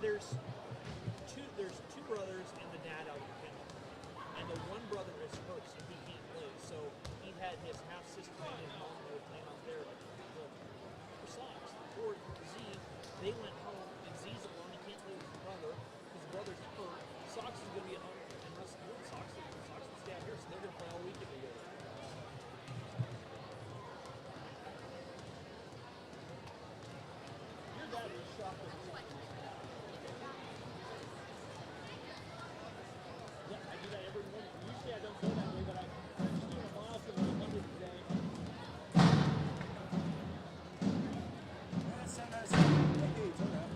There's two brothers and the dad out of the kennel, and the one brother is hurt, so he can't play. So he had his half sister and his mom who were playing out there for socks. Or Z, they went home, and Z's alone. He can't play with his brother. His brother's hurt. Socks is going to be at home, and Russ Socks will stay out here, so they're going to play all weekend together. Your dad was shocked with me. Yeah, I do that every morning. Usually I don't go that way, but I'm just doing a mile for the 100 today. That's so nice. Hey, it's all right.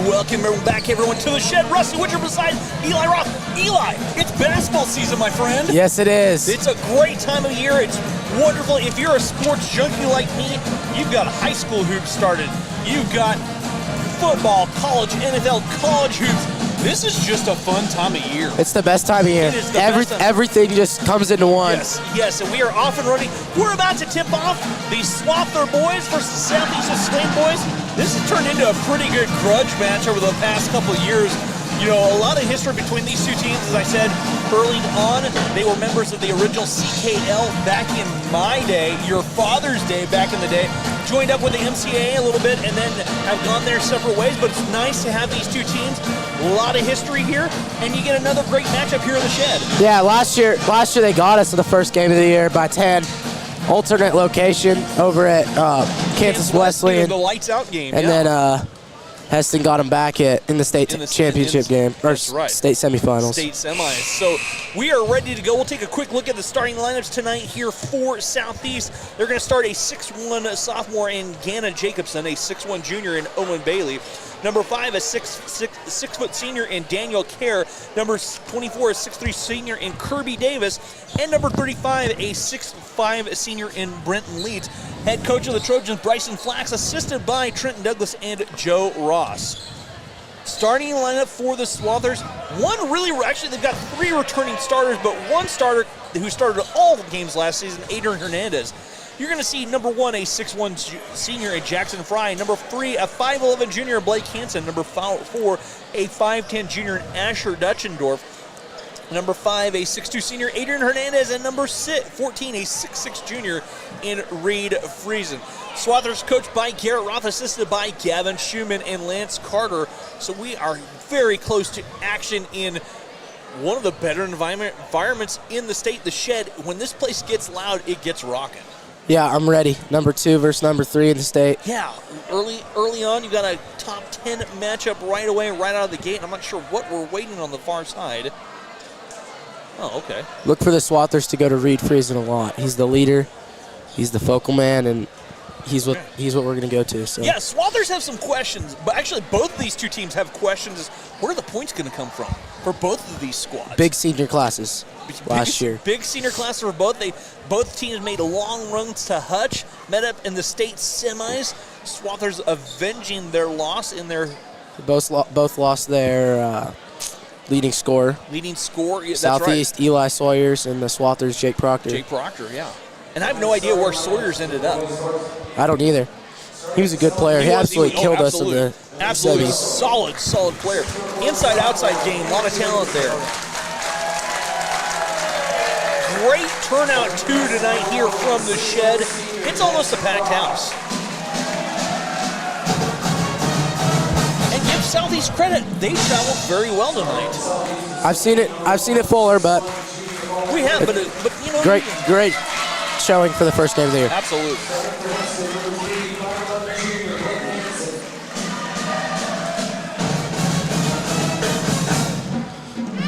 Welcome back, everyone, to the shed. Rusty Witcher beside Eli Roth. Eli, it's basketball season, my friend. Yes, it is. It's a great time of year. It's wonderful. If you're a sports junkie like me, you've got high school hoops started. You've got football, college, NFL, college hoops. This is just a fun time of year. It's the best time of year. It is the best time. Everything just comes into one. Yes, and we are off and running. We're about to tip off the Swather boys versus Southeast of Saline boys. This has turned into a pretty good grudge match over the past couple of years. You know, a lot of history between these two teams. As I said early on, they were members of the original CKL back in my day, your father's day back in the day. Joined up with the MCAA a little bit and then have gone their separate ways, but it's nice to have these two teams. A lot of history here, and you get another great matchup here in the shed. Yeah, last year they got us in the first game of the year by 10. Alternate location over at Kansas Wesleyan. The lights out game. And then Hesston got them back in the state championship game, or state semifinals. State semis. So we are ready to go. We'll take a quick look at the starting lineups tonight here for Southeast. They're going to start a 6'1" sophomore in Ganna Jacobson, a 6'1" junior in Owen Bailey. Number 5, a 6' senior in Daniel Kerr. Number 24, a 6'3" senior in Kirby Davis. And number 35, a 6'5" senior in Brenton Leeds. Head coach of the Trojans, Bryson Flax, assisted by Trenton Douglas and Joe Ross. Starting lineup for the Swathers. Actually, they've got 3 returning starters, but one starter who started all the games last season, Adrian Hernandez. You're going to see number 1, a 6'1" senior in Jackson Fry. Number 3, a 5'11" junior in Blake Hansen. Number 4, a 5'10" junior in Asher Dutchendorf. Number 5, a 6'2" senior, Adrian Hernandez. And number 14, a 6'6" junior in Reed Friesen. Swathers coached by Garrett Roth, assisted by Gavin Schumann and Lance Carter. So we are very close to action in one of the better environments in the state, the shed. When this place gets loud, it gets rocking. Yeah, I'm ready. Number 2 versus number 3 in the state. Yeah, early on, you got a top 10 matchup right away, right out of the gate. I'm not sure what we're waiting on the far side. Oh, okay. Look for the Swathers to go to Reed Friesen a lot. He's the leader. He's the focal man, and he's what we're going to go to. So. Yeah, Swathers have some questions, but actually both of these two teams have questions as where are the points going to come from for both of these squads? Big senior classes last year. Big senior classes for both. Both teams made long runs to Hutch, met up in the state semis. Swathers avenging their loss in their... Both lost their leading scorer. Yeah, Southeast, that's right. Eli Sawyers, and the Swathers, Jake Proctor. Yeah. And I have no idea where Sawyers ended up. I don't either. He was a good player. He absolutely killed us in the Absolutely semis. solid player. Inside-outside game, a lot of talent there. Great turnout, too, tonight here from the shed. It's almost a packed house. And give Southeast credit. They traveled very well tonight. I've seen it fuller, but we have, but you know, great showing for the first game of the year. Absolutely.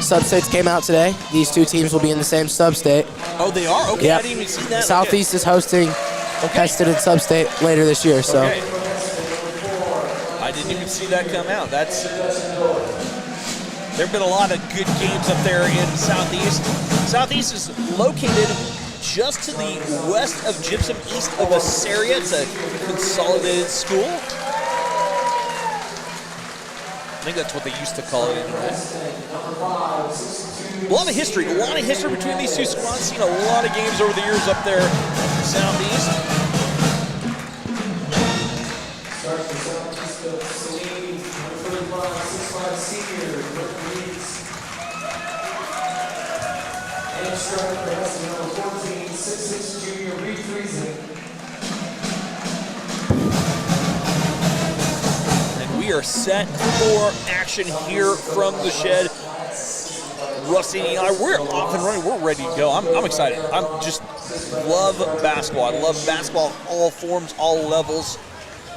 Sub-states came out today. These two teams will be in the same sub-state. Oh, they are? Okay, yep. I didn't even see that. Southeast is hosting Hesston and sub-state later this year. So. Okay. I didn't even see that come out. There have been a lot of good games up there in Southeast. Southeast is located just to the west of Gypsum, east of Assaria. It's a consolidated school. I think that's what they used to call it anyway. A lot of history between these two squads. Seen a lot of games over the years up there in Southeast. Starts the Southeast of Saline, 35, 6'5" senior, and striker for Hesston, number 14, 6'6" junior, Reed Friesen. We are set for action here from the shed. Rusty and Eli, we're off and running. We're ready to go. I'm excited. Love basketball. I love basketball, all forms, all levels.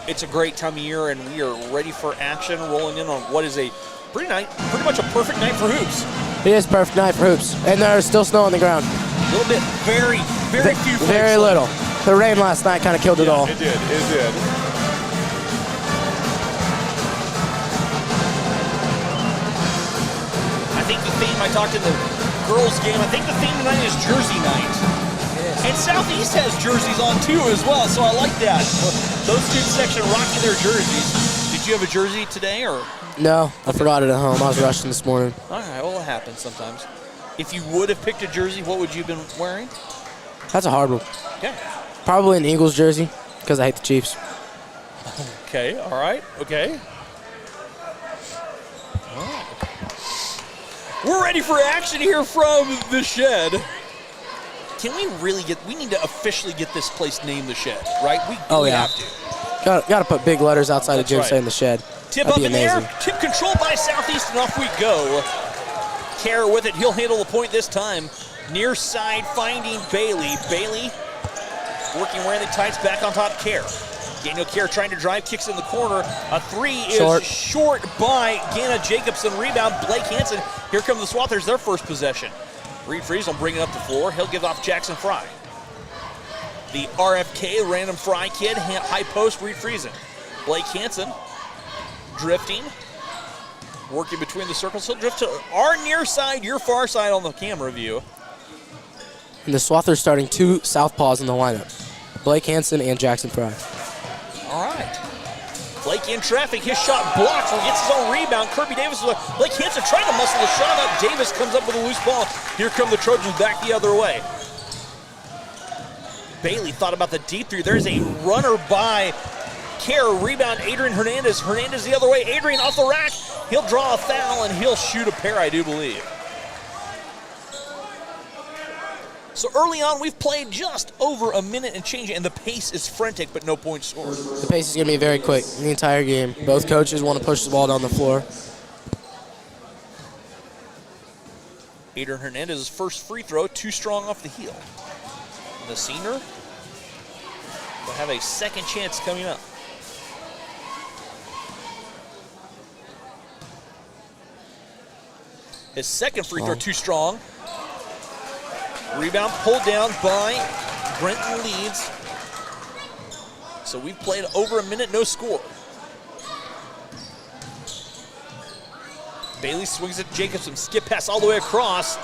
It's a great time of year, and we are ready for action, rolling in on what is a pretty much a perfect night for hoops. It is a perfect night for hoops, and there's still snow on the ground. A little bit, very few. Very little. The rain last night kind of killed it all. It did. I talked in the girls' game, I think the theme tonight is Jersey Night. And Southeast has jerseys on too as well, so I like that. Those student section rocking their jerseys. Did you have a jersey today, or? No, I forgot it at home. I was rushing this morning. All right, well, it happens sometimes. If you would have picked a jersey, what would you have been wearing? That's a hard one. Okay. Probably an Eagles jersey because I hate the Chiefs. Okay, all right, okay. All right. We're ready for action here from the Shed. Can we really we need to officially get this place named the Shed, right? We have to. Got to put big letters outside of Jim saying the Shed. Tip That'd up in the air, tip controlled by Southeast, and off we go. Kerr with it, he'll handle the point this time. Near side finding Bailey. Bailey working wearing the tights, back on top Kerr. Daniel Kerr trying to drive, kicks in the corner. A three is short by Ganna Jacobson. Rebound, Blake Hansen. Here come the Swathers, their first possession. Reed Friesen will bring it up the floor. He'll give off Jackson Fry. The RFK, random Fry kid, high post, Reed Friesen. Blake Hansen drifting, working between the circles. He'll drift to our near side, your far side on the camera view. And the Swathers starting 2 southpaws in the lineup. Blake Hansen and Jackson Fry. All right. Blake in traffic, his shot blocked, so he gets his own rebound. Kirby Davis, Blake Hansen trying to muscle the shot up. Davis comes up with a loose ball. Here come the Trojans back the other way. Bailey thought about the deep three. There's a runner by Kerr. Rebound, Adrian Hernandez. Hernandez the other way. Adrian off the rack. He'll draw a foul, and he'll shoot a pair, I do believe. So early on, we've played just over a minute and change, and the pace is frantic, but no points scored. The pace is going to be very quick the entire game. Both coaches want to push the ball down the floor. Adrian Hernandez's first free throw, too strong off the heel. The senior will have a second chance coming up. His second free throw, too strong. Rebound pulled down by Brenton Leeds. So we've played over a minute, no score. Bailey swings it to Jacobson, skip pass all the way across.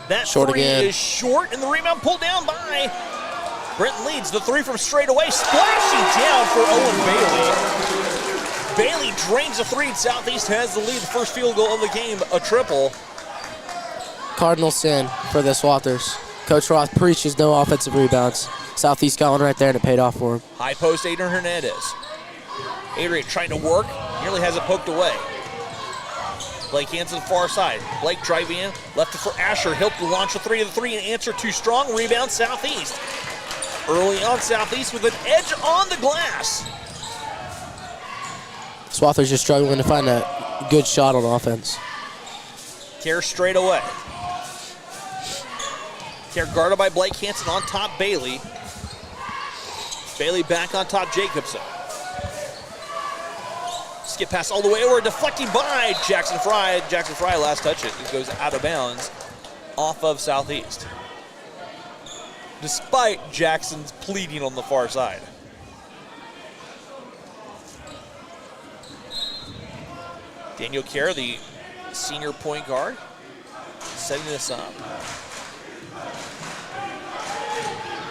That short three again. is short, and the rebound pulled down by Brenton Leeds. The three from straight away, splashing down for Owen Bailey. Bailey drains a three, and Southeast has the lead. The first field goal of the game, a triple. Cardinal sin for the Swathers. Coach Roth preaches no offensive rebounds. Southeast got one right there, and it paid off for him. High post, Adrian Hernandez. Adrian trying to work, nearly has it poked away. Blake Hansen far side. Blake driving in, left it for Asher. He'll launch a three of the three and answer too strong. Rebound Southeast. Early on Southeast with an edge on the glass. Swathers just struggling to find a good shot on offense. Kerr straight away. Kerr guarded by Blake Hansen on top Bailey. Bailey back on top Jacobson. Skip pass all the way over, deflecting by Jackson Fry. Jackson Fry last touch it. It goes out of bounds off of Southeast. Despite Jackson's pleading on the far side. Daniel Kerr, the senior point guard, setting this up.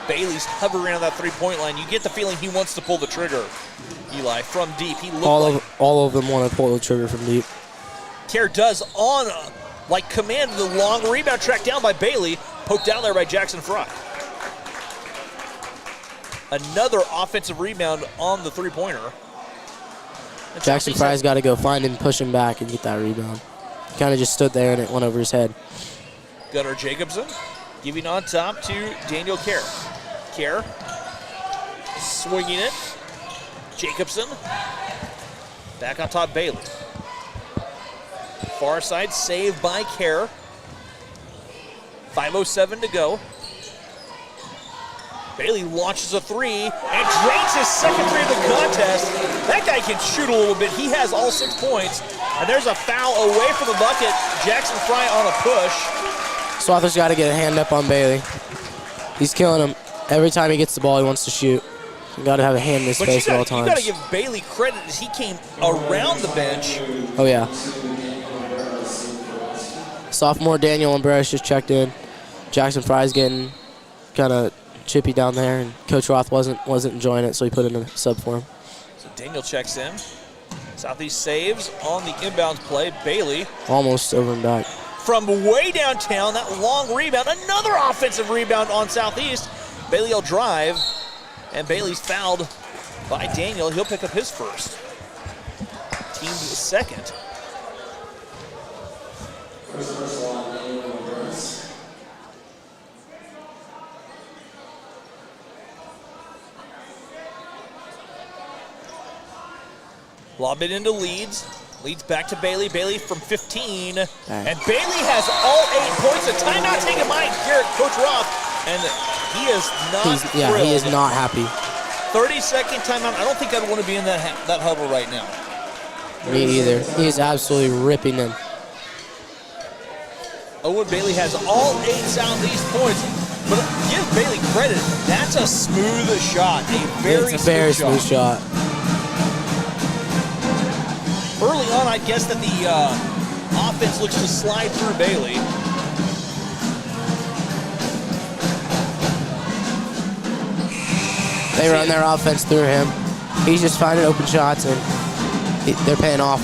Bailey's hovering on that three-point line. You get the feeling he wants to pull the trigger, Eli, from deep. He looked all of them want to pull the trigger from deep. Kerr does on, like command, the long rebound track down by Bailey. Poked down there by Jackson Fry. Another offensive rebound on the three-pointer. Jackson Fry's got to go find him, push him back, and get that rebound. He kind of just stood there, and it went over his head. Gunnar Jacobson giving on top to Daniel Kerr. Kerr swinging it. Jacobson back on top Bailey. Far side saved by Kerr. 5:07 to go. Bailey launches a three and drains his second three of the contest. That guy can shoot a little bit. He has all 6 points. And there's a foul away from the bucket. Jackson Fry on a push. Swathers got to get a hand up on Bailey. He's killing him. Every time he gets the ball, he wants to shoot. You got to have a hand in his face at all times. You got to give Bailey credit as he came around the bench. Oh, yeah. Sophomore Daniel Ambrose just checked in. Jackson Fry's getting kind of chippy down there, and Coach Roth wasn't enjoying it, so he put in a sub for him. So Daniel checks in. Southeast saves on the inbounds play. Bailey. Almost over and back. From way downtown, that long rebound. Another offensive rebound on Southeast. Bailey will drive, and Bailey's fouled by Daniel. He'll pick up his first. Team's second. Lob it into Leeds. Leeds back to Bailey. Bailey from 15. Right. And Bailey has all 8 points. A timeout taken by Coach Roth. And he is not thrilled. He is not happy. 30-second timeout. I don't think I'd want to be in that huddle right now. Me either. He is absolutely ripping them. Owen Bailey has all 8 Southeast points. But give Bailey credit. That's a smooth shot. It's a very smooth shot. Early on, I guess that the offense looks to slide through Bailey. They run their offense through him. He's just finding open shots, and they're paying off.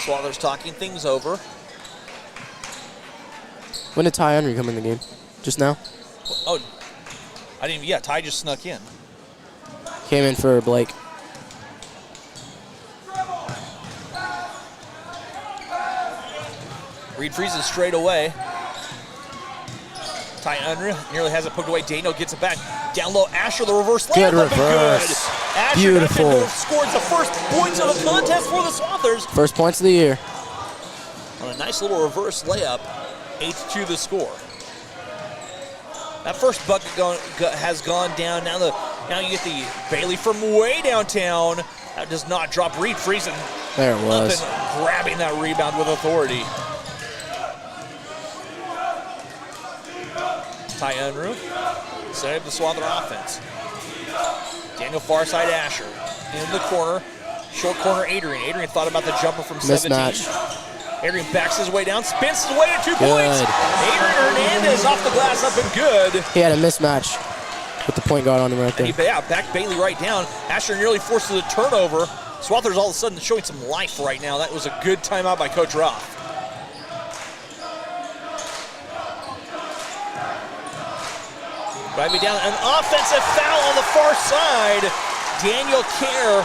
Swathers talking things over. When did Ty Henry come in the game? Just now? Oh, I didn't. Yeah, Ty just snuck in. Came in for Blake. Reed freezes straight away. Ty Henry nearly has it poked away. Daniel gets it back. Down low, Asher, the reverse layup. Good reverse. Good. Asher Beautiful. Scores the first points of the contest for the Swathers. First points of the year. On a nice little reverse layup, 8-2 the score. That first bucket has gone down. Now you get the Bailey from way downtown. That does not drop. Reed freezing. There it was. Up and grabbing that rebound with authority. Ty Unruh set up the Swather offense. Daniel Farside Asher in the corner. Short corner Adrian. Adrian thought about the jumper from 17. Mismatch. Adrian backs his way down, spins his way to 2 points. Adrian Hernandez off the glass, up and good. He had a mismatch with the point guard on him right there. Backed Bailey right down. Asher nearly forces a turnover. Swathers all of a sudden showing some life right now. That was a good timeout by Coach Roth. Driving down, an offensive foul on the far side. Daniel Kerr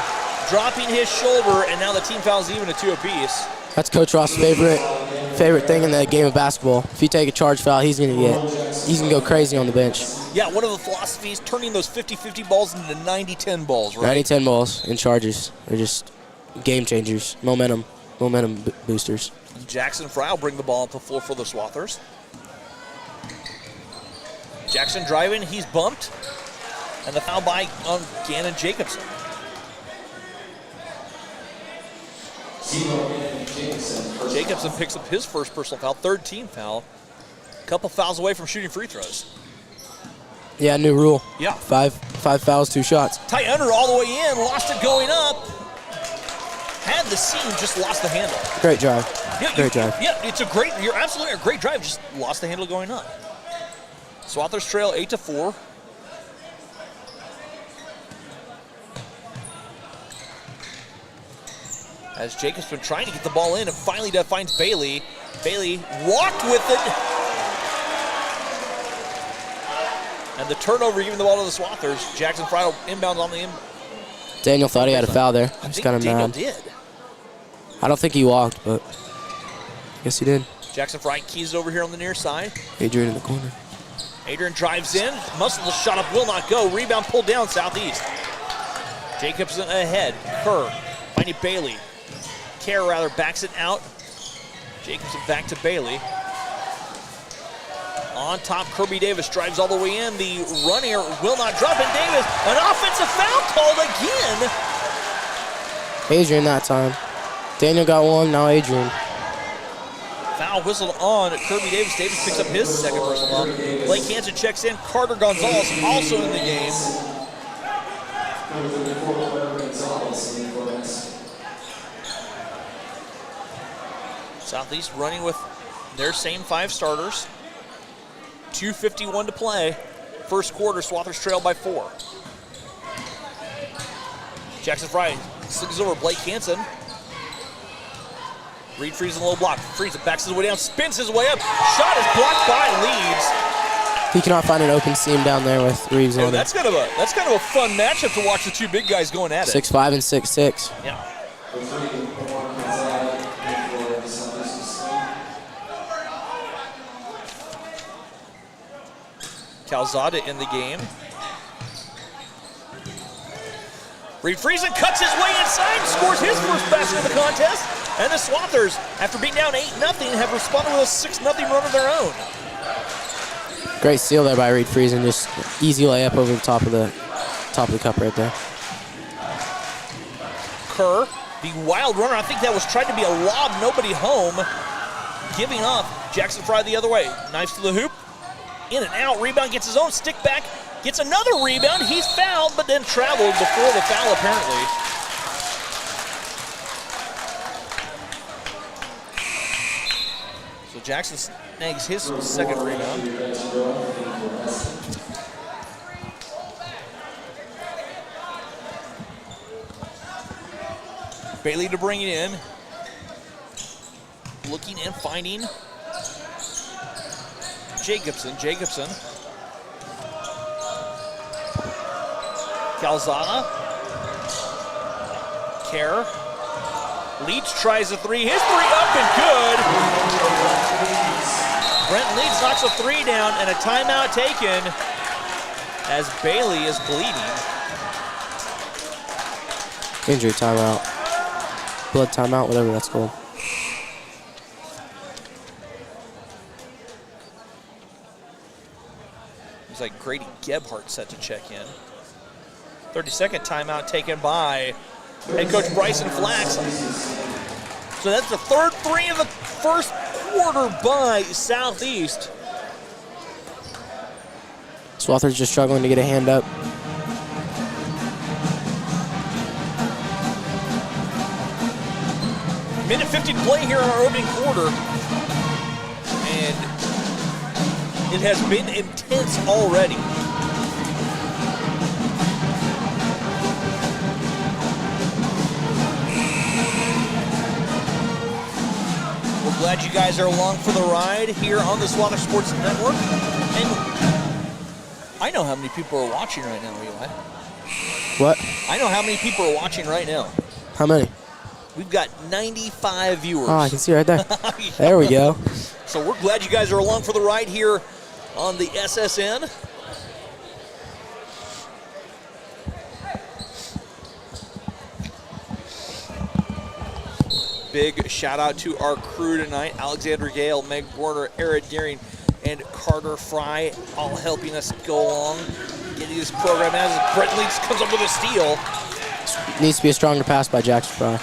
dropping his shoulder, and now the team fouls even at 2 apiece. That's Coach Roth's favorite thing in the game of basketball. If you take a charge foul, he's gonna go crazy on the bench. Yeah, one of the philosophies, turning those 50-50 balls into 90-10 balls, right? 90-10 balls in charges. They're just game changers, momentum boosters. Jackson Fry will bring the ball up the floor for the Swathers. Jackson driving, he's bumped. And the foul by on Gannon Jacobson. Jacobson picks up his first personal foul, 3rd team foul. Couple fouls away from shooting free throws. Yeah, new rule. Yeah. Five fouls, 2 shots. Ty Under all the way in, lost it going up. Had the seam, just lost the handle. Great drive. Yeah, great drive. Yeah, you're absolutely a great drive, just lost the handle going up. Swathers trail 8-4. As Jacob's been trying to get the ball in and finally finds Bailey. Bailey walked with it. And the turnover giving the ball to the Swathers. Jackson Fry inbound on the in. Daniel thought he had a foul there. I'm just kind of mad. Daniel did. I don't think he walked, but I guess he did. Jackson Fry keys over here on the near side. Adrian in the corner. Adrian drives in. Muscle shot up, will not go. Rebound pulled down Southeast. Jacobson ahead. Kerr finding Bailey. Kerr rather backs it out. Jacobson back to Bailey. On top, Kirby Davis drives all the way in. The run here will not drop. And Davis, an offensive foul called again. Adrian that time. Daniel got one, now Adrian. Foul whistled on Kirby Davis. Davis picks up his second personal foul. Blake Hansen checks in. Carter Gonzalez also in the game. Southeast running with their same 5 starters. 2:51 to play. First quarter, Swathers trail by 4. Jackson Fry slings over Blake Hansen. Reed Friesen in the low block. Friesen backs his way down, spins his way up. Shot is blocked by Leeds. He cannot find an open seam down there with Reeves on it. That's kind of a fun matchup to watch the 2 big guys going at it. 6'5" and 6'6". Yeah. Calzada in the game. Reed Friesen cuts his way inside, scores his first basket of the contest, and the Swathers, after being down 8-0, have responded with a 6-0 run of their own. Great steal there by Reed Friesen, just easy layup over the top of the cup right there. Kerr, the wild runner, I think that was tried to be a lob, nobody home, giving up. Jackson Fry the other way, knives to the hoop, in and out, rebound, gets his own stick back, gets another rebound, he's fouled, but then traveled before the foul apparently. So Jackson snags his second rebound. Bailey to bring it in. Looking and finding Jacobson. Calzada. Kerr. Leach tries a 3. His 3 up and good. Brent Leach knocks a 3 down and a timeout taken as Bailey is bleeding. Injury timeout. Blood timeout, whatever that's called. Looks like Grady Gebhardt set to check in. 30-second timeout taken by head coach Bryson Flax. So that's the third 3 of the first quarter by Southeast. Swathers just struggling to get a hand up. Minute 50 to play here in our opening quarter. And it has been intense already. We're glad you guys are along for the ride here on the Swathers Sports Network. And I know how many people are watching right now, Eli. What? I know how many people are watching right now. How many? We've got 95 viewers. Oh, I can see right there. Yeah. There we go. So we're glad you guys are along for the ride here on the SSN. Big shout out to our crew tonight. Alexander Gale, Meg Warner, Eric Gearing, and Carter Fry, all helping us go along, getting this program as Brent Leach comes up with a steal. Needs to be a stronger pass by Jackson Fry.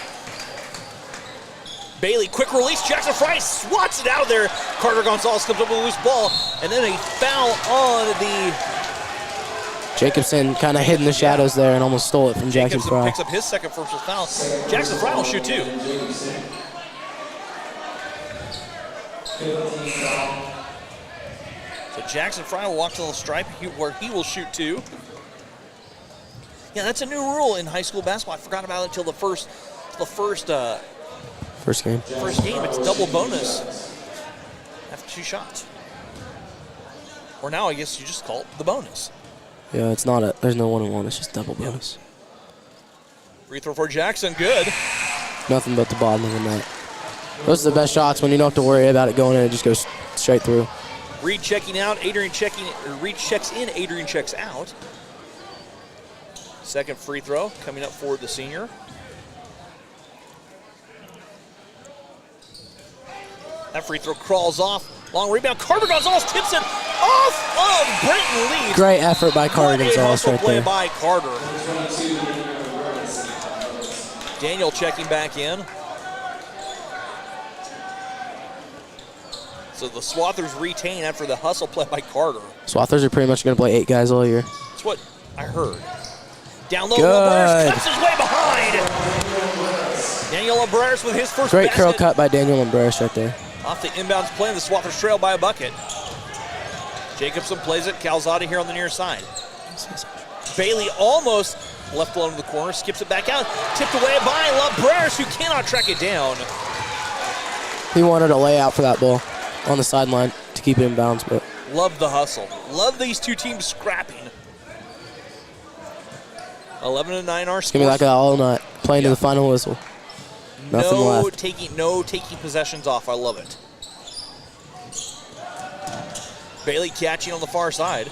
Bailey, quick release, Jackson Fry swats it out of there. Carter Gonzalez comes up with a loose ball, and then a foul on the... Jacobson kind of hid in the shadows there and almost stole it from Jackson Fry. Picks up his second personal foul. Jackson Fry will shoot 2. So Jackson Fry will walk to the stripe where he will shoot 2. Yeah, that's a new rule in high school basketball. I forgot about it until the first game. It's double bonus after 2 shots. Or now I guess you just call it the bonus. Yeah, it's not there's no 1-on-1, it's just double bonus. Free throw for Jackson, good. Nothing but the bottom of the net. Those are the best shots when you don't have to worry about it going in, it just goes straight through. Reed checking out, Reed checks in, Adrian checks out. Second free throw coming up for the senior. That free throw crawls off. Long rebound. Carter Gonzalez tips it off of Brenton Leeds. Great effort by Carter Gonzalez right play there. by Carter. Daniel checking back in. So the Swathers retain after the hustle play by Carter. Swathers are pretty much going to play 8 guys all year. That's what I heard. Down low, Good. cuts his way behind. Daniel Labreras with his first Great basket. curl cut by Daniel Labreras right there. Off the inbounds play, the Swathers trail by a bucket. Jacobson plays it. Calzada here on the near side. Bailey almost left alone in the corner, skips it back out, tipped away by Labreras, who cannot track it down. He wanted a layout for that ball on the sideline to keep it in bounds, but Love the hustle. Love these two teams scrapping. 11-9 our it's gonna be like that all night, playing to the final whistle. Nothing left. No taking possessions off. I love it. Bailey catching on the far side.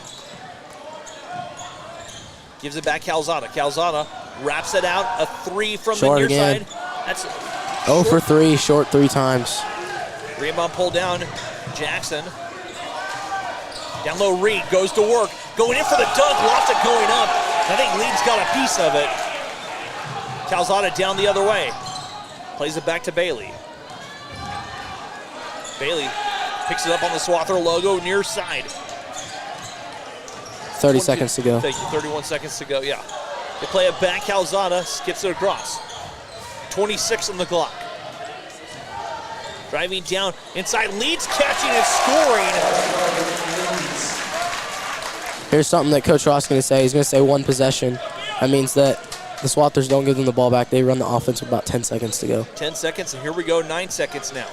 Gives it back Calzada. Calzada wraps it out. A three from Short the near again. side. That's 0 for 3, short 3 times. Rebound pulled down. Jackson. Down low, Reed goes to work. Going in for the dunk. Lost it going up. I think Leeds got a piece of it. Calzada down the other way. Plays it back to Bailey. Bailey picks it up on the Swather logo near side. 30 seconds to go. Thank you, 31 seconds to go, yeah. They play it back, Calzada skips it across. 26 on the clock. Driving down inside, Leeds catching and scoring. Here's something that Coach Ross is going to say. He's going to say 1 possession. That means that the Swathers don't give them the ball back. They run the offense with about 10 seconds to go. 10 seconds, and here we go, 9 seconds now.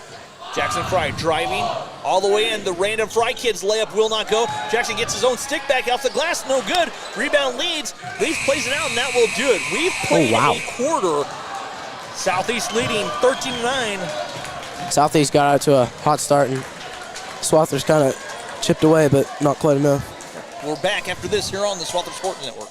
Jackson Fry driving all the way in. The random Fry kid's layup will not go. Jackson gets his own stick back off the glass, no good. Rebound Leeds. Leeds plays it out, and that will do it. We've played a quarter. Southeast leading 13-9. Southeast got out to a hot start, and Swathers kind of chipped away, but not quite enough. We're back after this here on the Swather Sports Network.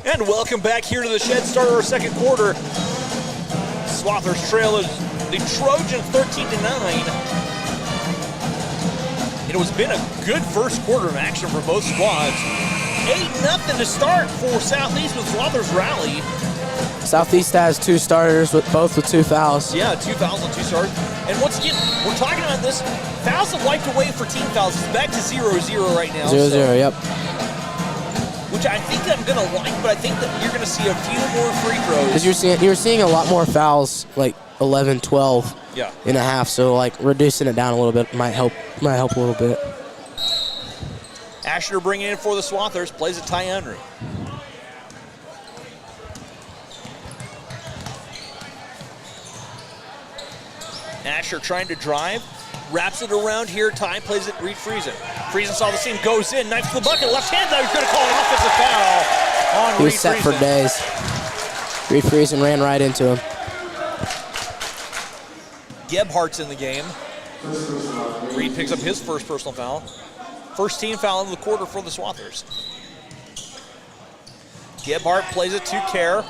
And welcome back here to the shed, start of our second quarter. Swathers trail is the Trojans 13-9. It has been a good first quarter of action for both squads. 8-0 to start for Southeast with Swathers rally. Southeast has 2 starters, both with 2 fouls. Yeah, 2 fouls on 2 starters. And once again, we're talking about this. Fouls have wiped away for team fouls. It's back to 0-0 right now. 0-0, yep. Which I think I'm going to like, but I think that you're going to see a few more free throws. Because you're seeing a lot more fouls, like 11, 12 in a half. So like reducing it down a little bit might help a little bit. Asher bringing in for the Swathers, plays it Ty Henry. Asher trying to drive, wraps it around here. Ty plays it, Reed Friesen. Friesen saw the seam, goes in, knifes the bucket, left hand, he's going to call an offensive foul on Reed Friesen. He was set for days. Reed Friesen ran right into him. Gebhardt's in the game. Reed picks up his first personal foul. First team foul of the quarter for the Swathers. Gebhardt plays it to Kerr.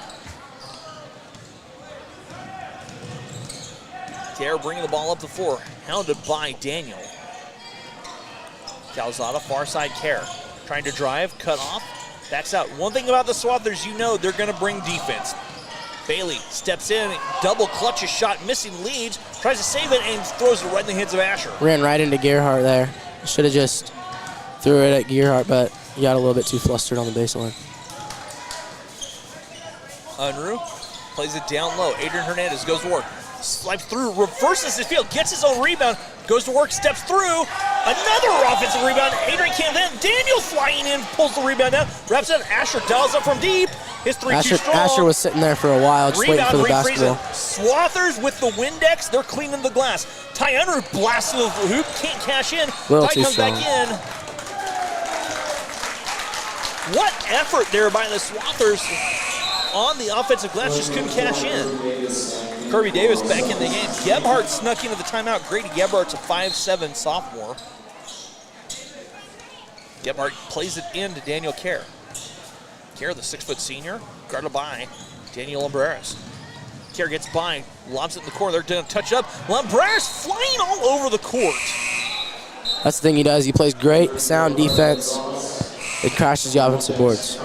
Kerr bringing the ball up the floor, hounded by Daniel. Calzada, far side Kerr. Trying to drive, cut off, backs out. One thing about the Swathers, you know they're going to bring defense. Bailey steps in, double clutches shot, missing Leeds, tries to save it and throws it right in the hands of Asher. Ran right into Gerhardt there. Should have just threw it at Gerhardt, but he got a little bit too flustered on the baseline. Unruh plays it down low. Adrian Hernandez goes to work. Swipes through, reverses his field, gets his own rebound, goes to work, steps through. Another offensive rebound. Adrian can't then. Daniel flying in, pulls the rebound down, wraps it. Asher dials up from deep. His 3 too strong. Asher was sitting there for a while, just waiting for the basketball. Swathers with the Windex, they're cleaning the glass. Ty Unruh blasts the hoop, can't cash in. Little Ty too comes strong. back in. What effort there by the Swathers on the offensive glass, just couldn't cash in. Kirby Davis back in the game. Gebhardt snuck into the timeout. Grady Gebhardt's a 5'7" sophomore. Gebhardt plays it in to Daniel Kerr. Kerr, the 6' senior, guarded by Daniel Lumbreras. Kerr gets by, lobs it in the corner. They're doing a touch up. Lumbreras flying all over the court. That's the thing he does. He plays great, sound defense. It crashes the offensive boards.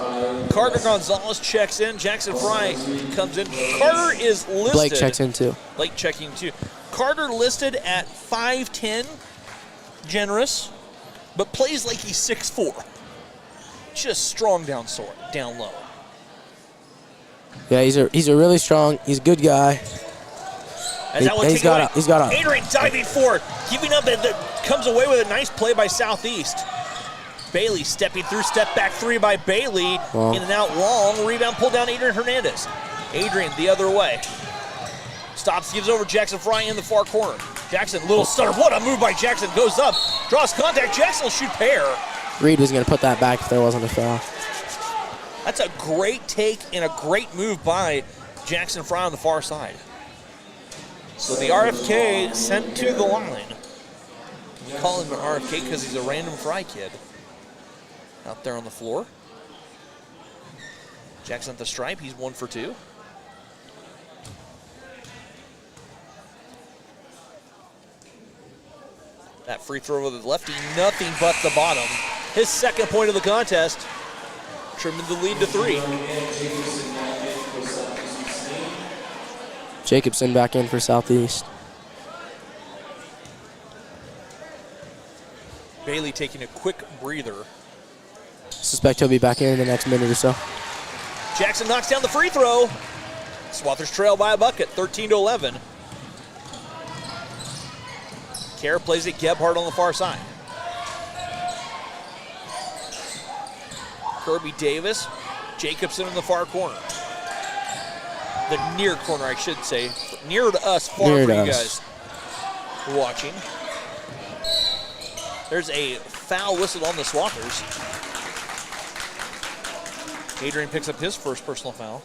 Carter Gonzalez checks in. Jackson Fry comes in. Carter is listed. Blake checks in too. Blake checking too. Carter listed at 5'10", generous, but plays like he's 6'4". Just strong down low. Yeah, he's a really strong. He's a good guy. He's got a. Adrian diving forward, giving up, and comes away with a nice play by Southeast. Bailey stepping through, step back three by Bailey. Long. In and out long. Rebound pulled down Adrian Hernandez. Adrian the other way. Stops, gives over Jackson Fry in the far corner. Jackson, little stutter. What a move by Jackson. Goes up, draws contact. Jackson will shoot pair. Reed was going to put that back if there wasn't a foul. That's a great take and a great move by Jackson Fry on the far side. So the RFK sent to the line. We call him an RFK because he's a random Fry kid. Out there on the floor. Jackson at the stripe, he's 1 for 2. That free throw with the lefty, nothing but the bottom. His second point of the contest, trimming the lead to 3. Jacobson back in for Southeast. Bailey taking a quick breather. Suspect he'll be back in the next minute or so. Jackson knocks down the free throw. Swathers trail by a bucket, 13-11. Kerr plays it, Gebhardt on the far side. Kirby Davis, Jacobson in the far corner. The near corner, I should say. Nearer to us, far Near for to you us. guys watching. There's a foul whistled on the Swathers. Adrian picks up his first personal foul.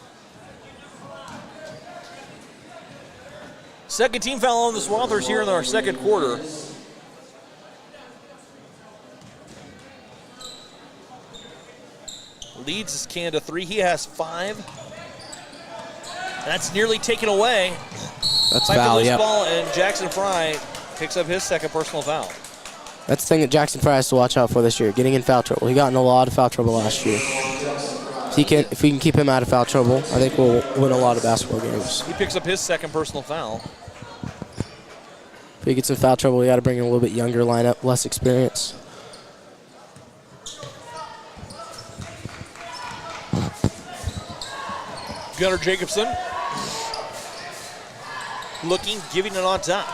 Second team foul on the Swathers here in our second quarter. Leads his Canada 3. He has 5. And that's nearly taken away. That's by foul, loose yep. ball, and Jackson Fry picks up his second personal foul. That's the thing that Jackson Fry has to watch out for this year, getting in foul trouble. He got in a lot of foul trouble last year. If we can keep him out of foul trouble, I think we'll win a lot of basketball games. He picks up his second personal foul. If he gets in foul trouble, we got to bring in a little bit younger lineup, less experience. Gunnar Jacobson looking, giving it on top.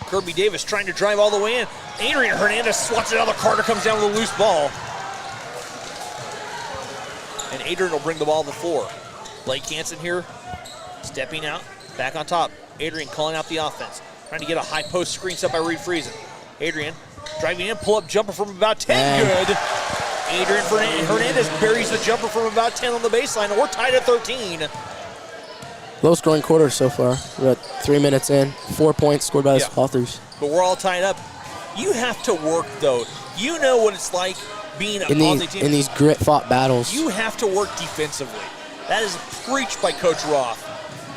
Kirby Davis trying to drive all the way in. Adrian Hernandez swats it out. The Carter comes down with a loose ball. And Adrian will bring the ball to the floor. Blake Hansen here, stepping out, back on top. Adrian calling out the offense. Trying to get a high post screen set by Reed Friesen. Adrian driving in, pull-up jumper from about 10, good. Adrian Hernandez buries the jumper from about 10 on the baseline. We're tied at 13. Low-scoring quarter so far. We're at 3 minutes in. 4 points scored by the Swathers. But we're all tied up. You have to work, though. You know what it's like being on the team. In these grit-fought battles. You have to work defensively. That is preached by Coach Roth.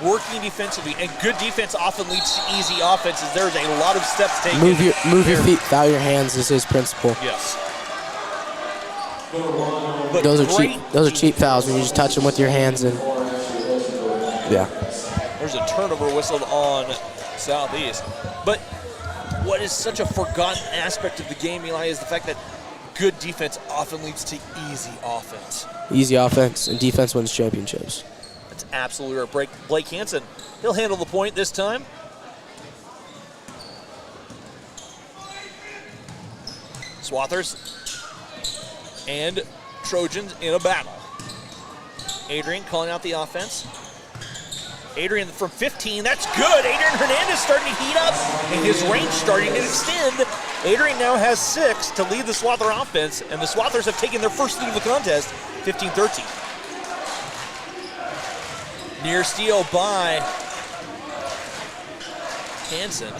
Working defensively, and good defense often leads to easy offenses. There's a lot of steps taken. Move your feet, foul your hands is his principle. Yes. But those are cheap fouls when you just touch them with your hands and yeah. There's a turnover whistled on Southeast. But what is such a forgotten aspect of the game, Eli, is the fact that good defense often leads to easy offense. Easy offense and defense wins championships. That's absolutely right. Blake Hansen, he'll handle the point this time. Swathers and Trojans in a battle. Adrian calling out the offense. Adrian from 15, that's good. Adrian Hernandez starting to heat up, and his range starting to extend. Adrian now has 6 to lead the Swather offense, and the Swathers have taken their first lead of the contest, 15-13. Near steal by Hansen.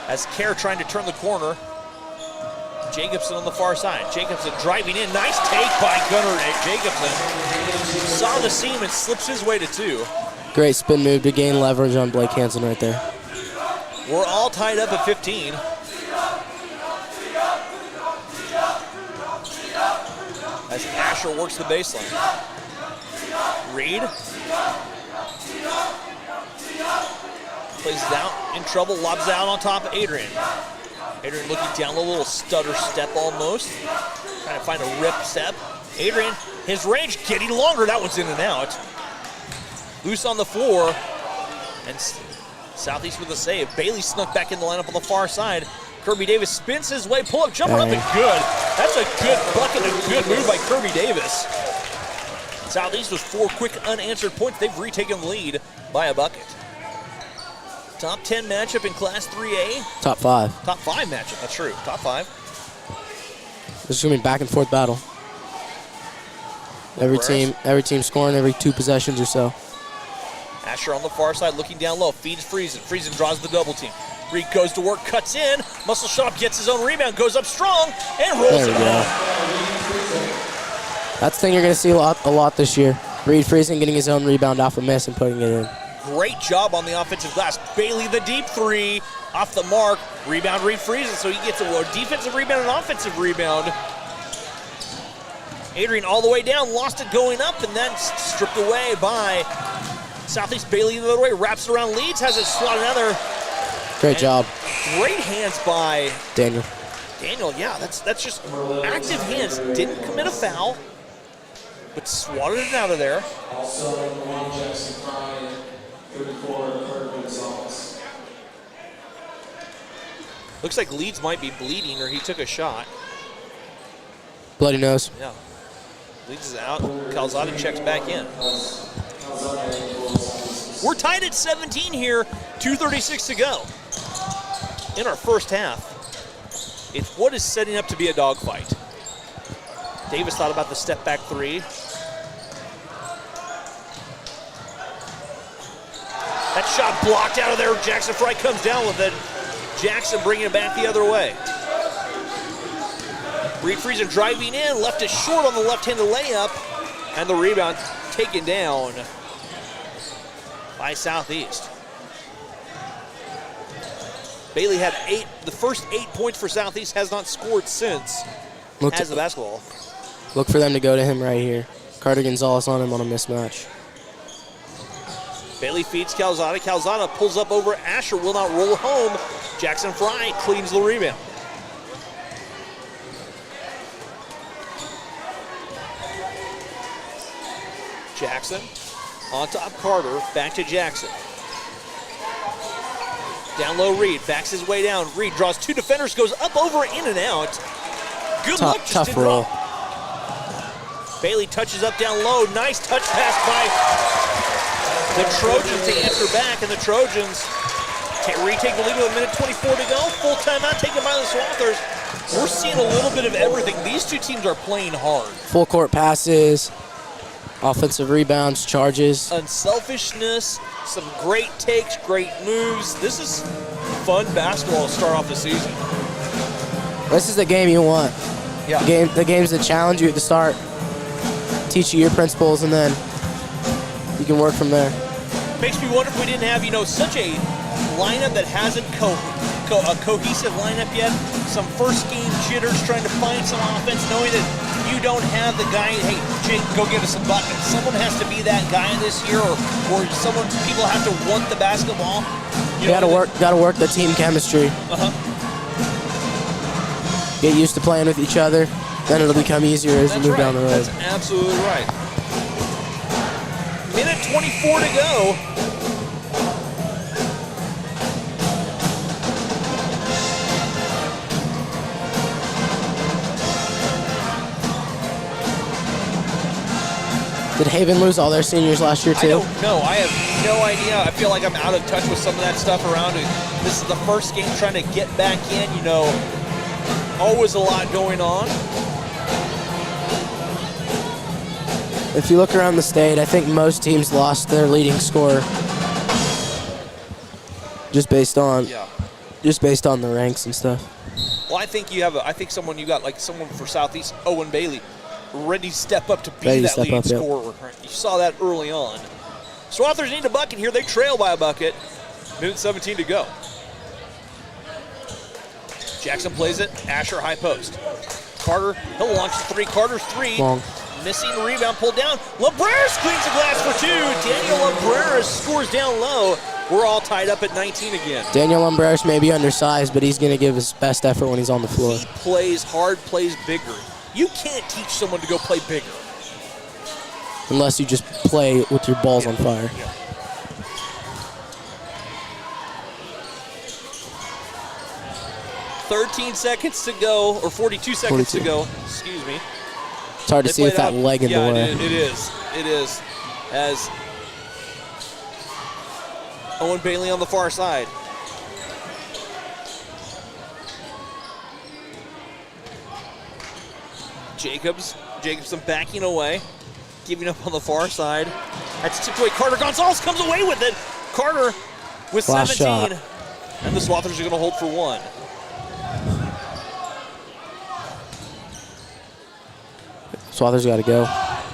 As Kerr trying to turn the corner. Jacobson on the far side. Jacobson driving in. Nice take by Gunnar Jacobson. Saw the seam and slips his way to 2. Great spin move to gain leverage on Blake Hansen right there. We're all tied up at 15. As Asher works the baseline. Reed. Plays it out, in trouble, lobs out on top of Adrian. Adrian looking down, a little stutter step almost. Trying to find a rip step. Adrian, his range getting longer. That one's in and out. Loose on the floor. And Southeast with a save. Bailey snuck back in the lineup on the far side. Kirby Davis spins his way, pull up, jumping up and good. That's a good bucket, a good move by Kirby Davis. Southeast with 4 quick unanswered points. They've retaken the lead by a bucket. Top 10 matchup in Class 3A. Top 5. Top 5 matchup, that's true. Top 5. This is going to be a back and forth battle. Every team scoring every 2 possessions or so. Asher on the far side looking down low, feeds Friesen. Friesen draws the double team. Reed goes to work, cuts in. Muscle Shop gets his own rebound, goes up strong, and rolls it down. That's the thing you're going to see a lot this year. Reed Friesen getting his own rebound off a miss and putting it in. Great job on the offensive glass. Bailey the deep 3, off the mark. Rebound Reed Friesen, so he gets a defensive rebound and offensive rebound. Adrian all the way down, lost it going up, and then stripped away by Southeast. Bailey the other way, wraps it around, leads, has it slot another. Great job. Great hands by Daniel. Daniel, yeah, that's just active hands. Didn't commit a foul, but swatted it out of there. Also, Jackson Fry, 34, Gonzalez. Looks like Leeds might be bleeding, or he took a shot. Bloody nose. Yeah. Leeds is out. Calzada checks back in. We're tied at 17 here. 2:36 to go in our first half. It's what is setting up to be a dogfight. Davis thought about the step back 3. That shot blocked out of there. Jackson Fry comes down with it. Jackson bringing it back the other way. Reed Friesen driving in, left it short on the left-handed layup, and the rebound taken down by Southeast. Bailey had the first 8 points for Southeast, has not scored since. Has the basketball. Look for them to go to him right here. Carter Gonzalez on him on a mismatch. Bailey feeds Calzada. Calzada pulls up over Asher, will not roll home. Jackson Fry cleans the rebound. Jackson on top Carter, back to Jackson. Down low Reed, backs his way down. Reed draws 2 defenders, goes up over, in and out. Good luck, just tough didn't roll. drop. Bailey touches up down low. Nice touch pass by the Trojans to answer back, and the Trojans retake the lead with 1:24 to go. Full timeout taken by the Swathers. We're seeing a little bit of everything. These two teams are playing hard. Full court passes, offensive rebounds, charges. Unselfishness, some great takes, great moves. This is fun basketball to start off the season. This is the game you want. Yeah. The games that challenge you at the start, teach you your principles, and then you can work from there. Makes me wonder if we didn't have, such a lineup that hasn't a cohesive lineup yet. Some first game jitters, trying to find some offense, knowing that you don't have the guy, hey, Jake, go get us some buckets. Someone has to be that guy this year, or people have to want the basketball. You gotta work the team chemistry. Get used to playing with each other, then it'll become easier as you move down the road. That's absolutely right. 1:24 to go. Did Haven lose all their seniors last year I too? don't know. I have no idea. I feel like I'm out of touch with some of that stuff around it. This is the first game trying to get back in, you know. Always a lot going on. If you look around the state, I think most teams lost their leading scorer just based on the ranks and stuff. Well, I think you got like someone for Southeast, Owen Bailey, ready to step up to be that leading scorer. You saw that early on. Swathers need a bucket here. They trail by a bucket. Minute 17 to go. Jackson plays it. Asher high post. Carter, he'll launch the three. Carter's three. Long. Missing rebound, pulled down. Labreras cleans the glass for two. Daniel Labreras scores down low. We're all tied up at 19 again. Daniel Umbreras may be undersized, but he's going to give his best effort when he's on the floor. He plays hard, plays bigger. You can't teach someone to go play bigger. Unless you just play with your balls on fire. Yeah. "13 seconds to go, or 42 seconds to go. Excuse me. It's hard to see with that leg in the way. It is. It is. As Owen Bailey on the far side. Jacobson backing away, giving up on the far side. That's tipped away. Carter Gonzalez comes away with it. Carter with Last 17. shot. And the Swathers are going to hold for one. Swathers got to go.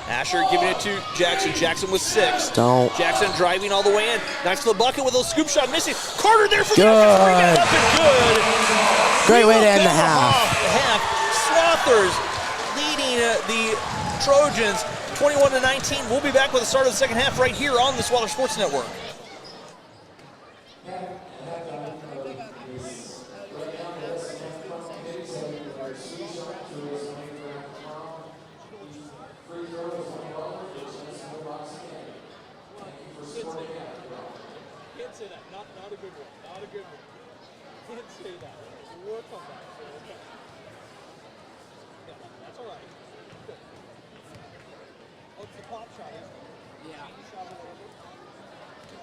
Asher giving it to Jackson. Jackson with 6. Don't. Jackson driving all the way in. Knocks to the bucket with a scoop shot missing. Carter there for Good. the offensive rebound. Up and good. Great way to end the half. Swathers leading the Trojans 21-19. We'll be back with the start of the second half right here on the Swaller Sports Network. Can't say that. Not a good one. Not a good one. Can't say that. Work on that. Okay. Yeah, that's all right. Good. Oh, it's the pop shot, isn't it? Yeah. Shot a little bit.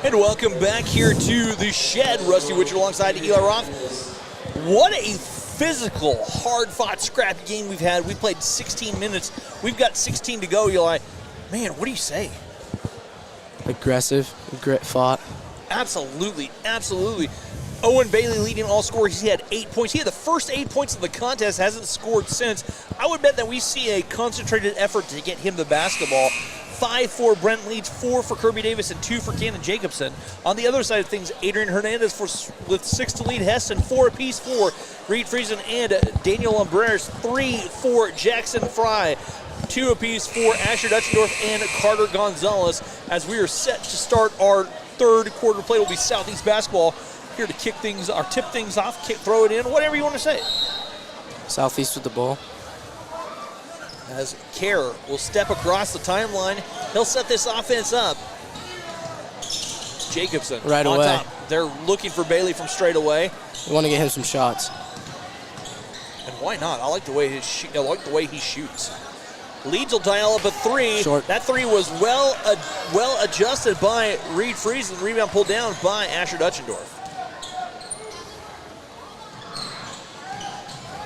And welcome back here to the Shed. Rusty Witcher alongside Eli Roth. What a physical, hard-fought, scrappy game we've had. We played 16 minutes. We've got 16 to go, Eli. Man, what do you say? Aggressive, grit fought. Absolutely, absolutely. Owen Bailey leading all scorers. He had 8 points. He had the first 8 points of the contest, hasn't scored since. I would bet that we see a concentrated effort to get him the basketball. 5 for Brent Leeds, 4 for Kirby Davis, and 2 for Cannon Jacobson. On the other side of things, Adrian Hernandez with 6 to lead Hesston, 4 apiece for Reed Friesen and Daniel Lumbreras, 3 for Jackson Fry, 2 apiece for Asher Dutchendorf and Carter Gonzalez. As we are set to start our third quarter play, will be Southeast basketball here to kick things or tip things off, throw it in, whatever you want to say. Southeast with the ball. As Kerr will step across the timeline, he'll set this offense up. Jacobson right on away. top. They're looking for Bailey from straight away. We want to get him some shots. And why not? I like the way he shoots. Leeds will dial up a 3. Short. That 3 was well adjusted by Reed Friesen. Rebound pulled down by Asher Dutchendorf.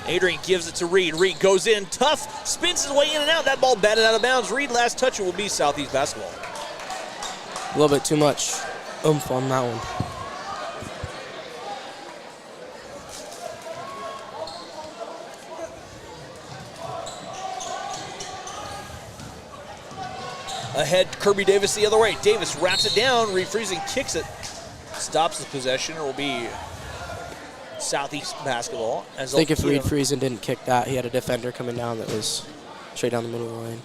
Adrian gives it to Reed. Reed goes in tough, spins his way in and out. That ball batted out of bounds. Reed last touch, it will be Southeast basketball. A little bit too much oomph on that one. Ahead, Kirby Davis the other way. Davis wraps it down. Reed Friesen kicks it. Stops the possession. It will be Southeast basketball. I think if Reed Friesen didn't kick that, he had a defender coming down that was straight down the middle of the lane.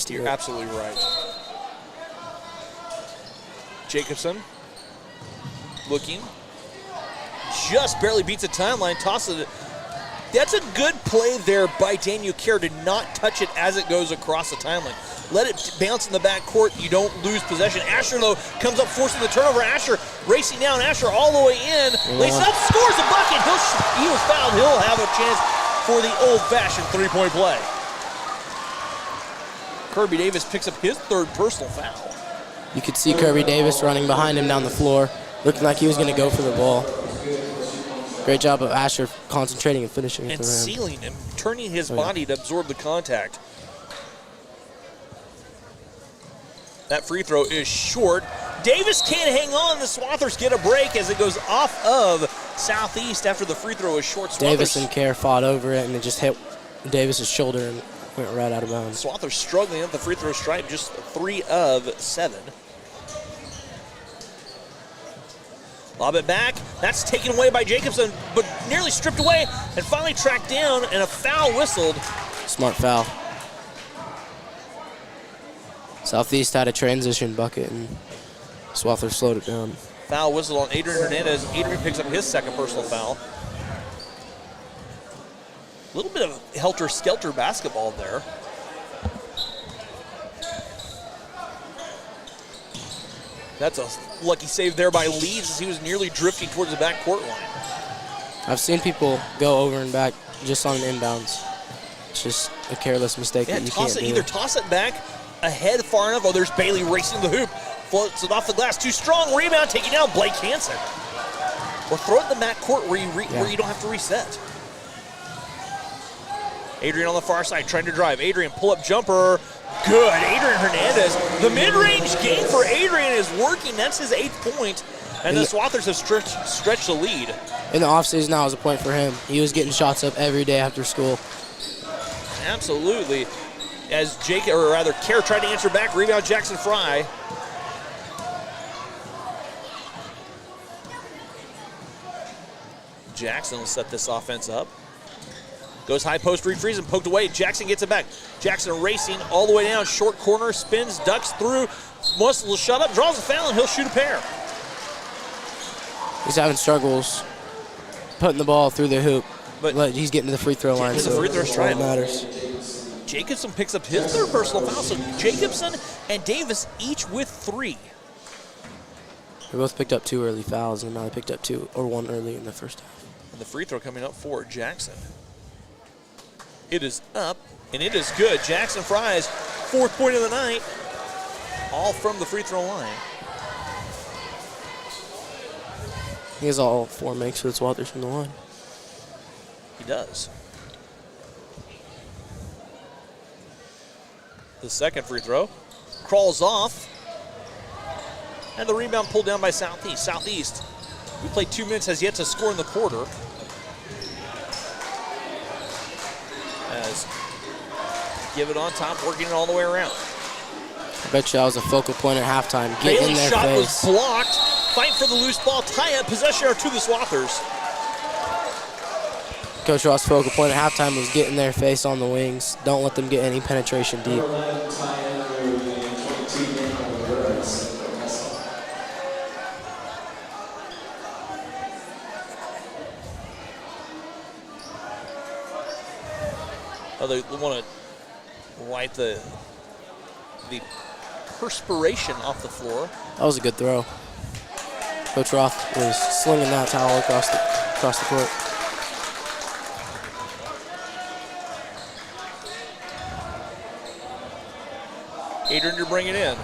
You're absolutely right. Jacobson looking. Just barely beats the timeline. Tosses it. That's a good play there by Daniel Kerr to not touch it as it goes across the timeline. Let it bounce in the backcourt. You don't lose possession. Asher, though, comes up forcing the turnover. Asher racing down. Asher all the way in. Laces up, scores a bucket. He was fouled. He'll have a chance for the old-fashioned three-point play. Kirby Davis picks up his third personal foul. You could see Kirby Davis running behind him down the floor, looking like he was going to go for the ball. Great job of Asher concentrating and finishing it and for him. sealing him, turning his body to absorb the contact. That free throw is short. Davis can't hang on. The Swathers get a break as it goes off of Southeast after the free throw is short. Davis and Kerr fought over it, and it just hit Davis's shoulder and went right out of bounds. Swathers struggling at the free throw stripe, just 3 of 7. Lob it back. That's taken away by Jacobson, but nearly stripped away and finally tracked down, and a foul whistled. Smart foul. Southeast had a transition bucket, and Swather slowed it down. Foul whistle on Adrian Hernandez. Adrian picks up his second personal foul. A little bit of helter-skelter basketball there. That's a lucky save there by Leeds as he was nearly drifting towards the backcourt line. I've seen people go over and back just on an inbounds. It's just a careless mistake that you can't do. Either toss it back ahead far enough. Oh, there's Bailey racing the hoop. Floats it off the glass. Too strong. Rebound taking down Blake Hansen. Or throw it in the backcourt where you don't have to reset. Adrian on the far side trying to drive. Adrian pull-up jumper. Good. Adrian Hernandez. The mid-range game for Adrian is working. That's his 8th point. And the Swathers have stretched the lead. In the offseason now is a point for him. He was getting shots up every day after school. Absolutely. As Kerr tried to answer back. Rebound Jackson Fry. Jackson will set this offense up. Goes high post, Reed Friesen poked away. Jackson gets it back. Jackson racing all the way down. Short corner, spins, ducks through. Muscle shut up, draws a foul, and he'll shoot a pair. He's having struggles putting the ball through the hoop, but he's getting to the free throw line, so the free throw that's all that matters. Jacobson picks up his third personal foul, so Jacobson and Davis each with 3. They both picked up 2 early fouls, and now they picked up 2 or 1 early in the first half. And the free throw coming up for Jackson. It is up, and it is good. Jackson Fry's 4th point of the night, all from the free throw line. He has all 4 makes for the Swathers from the line. He does. The second free throw. Crawls off. And the rebound pulled down by Southeast. Southeast, we played 2 minutes, has yet to score in the quarter. As give it on top, working it all the way around. I bet you that was a focal point at halftime. Get in Bailey's their shot face. was blocked. Fight for the loose ball. Tie-up possession to the Swathers. Coach Ross' focal point at halftime was get in their face on the wings. Don't let them get any penetration deep. Oh, they want to wipe the perspiration off the floor. That was a good throw. Coach Roth was slinging that towel across the court. Adrian to bring it in.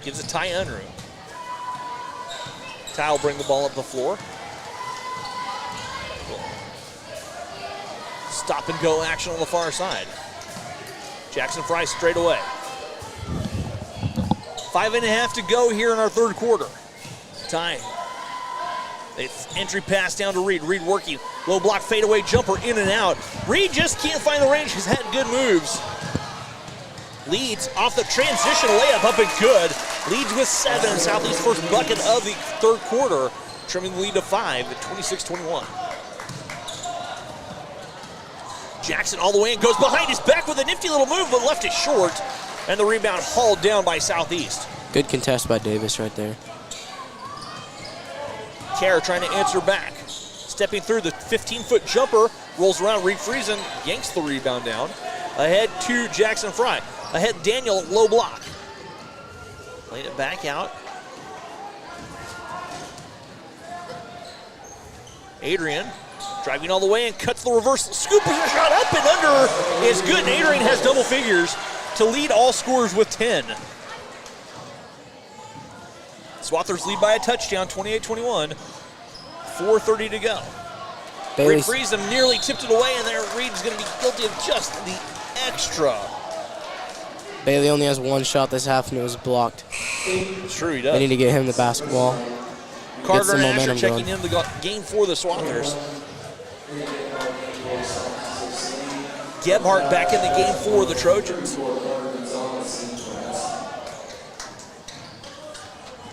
Gives it Ty Unruh. Ty will bring the ball up the floor. Stop and go action on the far side. Jackson Fry straight away. 5.5 to go here in our third quarter. Ty. Entry pass down to Reed. Reed working. Low block fadeaway jumper in and out. Reed just can't find the range. He's had good moves. Leads off the transition layup up and good. Leads with 7. Southeast first bucket of the third quarter. Trimming the lead to 5 at 26-21. Jackson all the way in, goes behind his back with a nifty little move, but left it short. And the rebound hauled down by Southeast. Good contest by Davis right there. Kerr trying to answer back. Stepping through the 15-foot jumper, rolls around, Reed Friesen yanks the rebound down. Ahead to Jackson Fry. Ahead Daniel, low block. Playing it back out. Adrian driving all the way and cuts the reverse. Scoop shot up and under is good. And Adrian has double figures to lead all scorers with 10. Swathers lead by a touchdown, 28-21. 4:30 to go. Reed Friesen nearly tipped it away, and there Reed's going to be guilty of just the extra. Bailey only has 1 shot this half, and it was blocked. It's true, he does. They need to get him the basketball. Carter some and Asher momentum checking going. in the game for the Swathers. Gebhardt back in the game for the Trojans.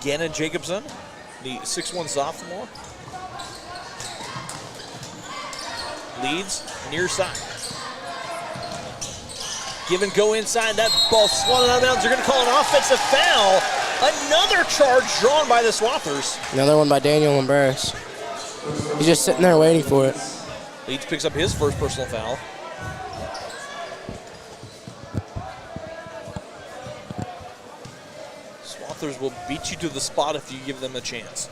Gannon Jacobson, the 6'1 sophomore. Leads near side. Give and go inside. That ball swatted out of bounds. They're going to call an offensive foul. Another charge drawn by the Swathers. Another one by Daniel Lamberis. He's just sitting there waiting for it. Leeds picks up his first personal foul. Swathers will beat you to the spot if you give them a chance.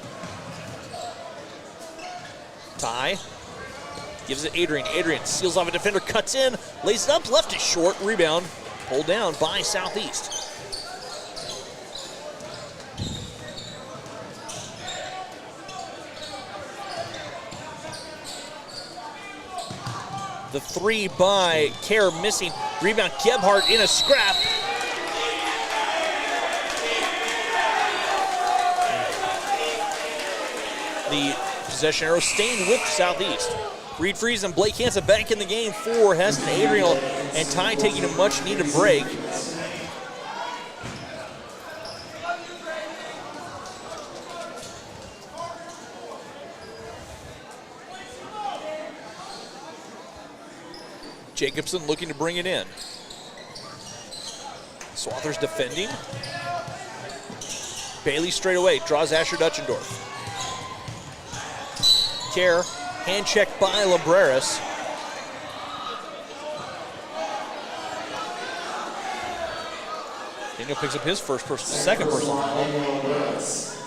Ty gives it Adrian. Adrian seals off a defender, cuts in, lays it up, left it short. Rebound pulled down by Southeast. The 3 by Kerr missing. Rebound Gebhardt in a scrap. The possession arrow staying with Southeast. Reed Friesen, Blake Hansen back in the game for Hesston. Adrian and Ty taking a much needed break. Jacobson looking to bring it in. Swathers defending. Bailey straight away, draws Asher Dutchendorf. Kerr, hand check by Labreris. Daniel picks up his second personal foul.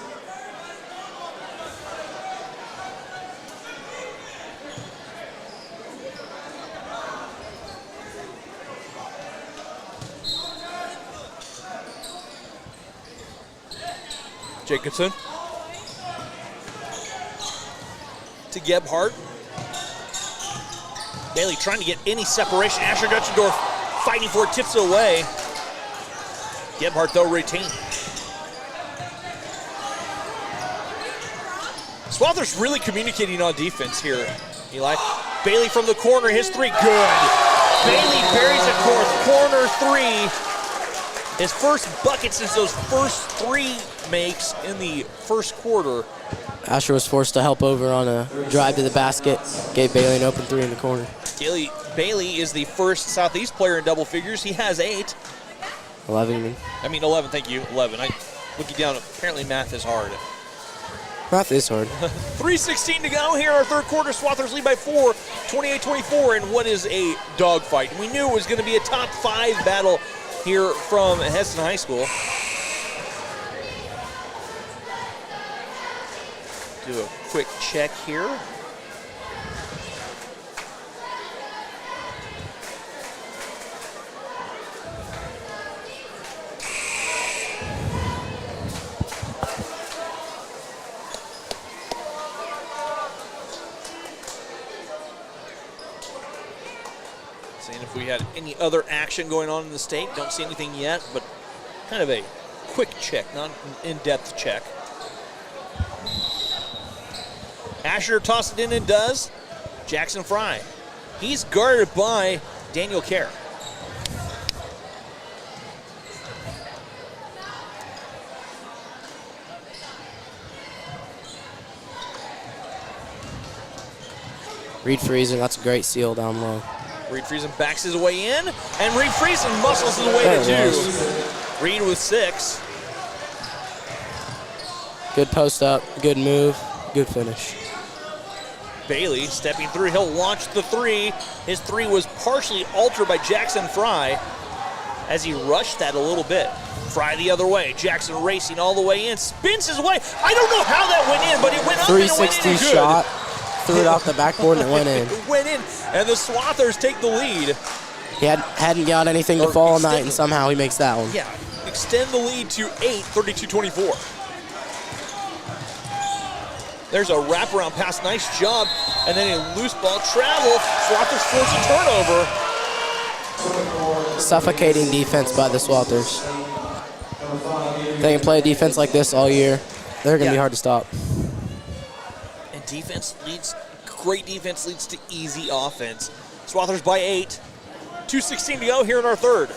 Jacobson Gebhardt. Bailey trying to get any separation. Asher Dutchendorf fighting for it, tips it away. Gebhardt, though, retained. Swathers really communicating on defense here, Eli. Bailey from the corner, his three, good. Bailey buries it corner three. His first bucket since those first three makes in the first quarter. Asher was forced to help over on a drive to the basket, gave Bailey an open three in the corner. Bailey is the first Southeast player in double figures. He has 8. 11, you mean? I mean 11, thank you, 11. I look you down, apparently math is hard. Math is hard. 3:16 to go here in our third quarter. Swathers lead by 4, 28-24, in what is a dogfight. We knew it was going to be a top 5 battle here from Hesston High School. Do a quick check here. Seeing if we had any other action going on in the state. Don't see anything yet, but kind of a quick check, not an in-depth check. Asher tosses it in and does. Jackson Fry. He's guarded by Daniel Kerr. Reed Friesen, that's a great seal down low. Reed Friesen backs his way in, and Reed Friesen muscles his way to 2. Reed with 6. Good post up, good move, good finish. Bailey stepping through, he'll launch the 3. His 3 was partially altered by Jackson Fry as he rushed that a little bit. Fry the other way, Jackson racing all the way in, spins his way. I don't know how that went in, but it went up and it went in 360 good. shot, threw it off the backboard and it went in. It went in, and the Swathers take the lead. He hadn't got anything to fall all night, and somehow he makes that one. Yeah, extend the lead to 8, 32-24. There's a wraparound pass, nice job, and then a loose ball travel. Swathers force a turnover. Suffocating defense by the Swathers. They can play defense like this all year. They're going to be hard to stop. And great defense leads to easy offense. Swathers by 8. 2:16 to go here in our third.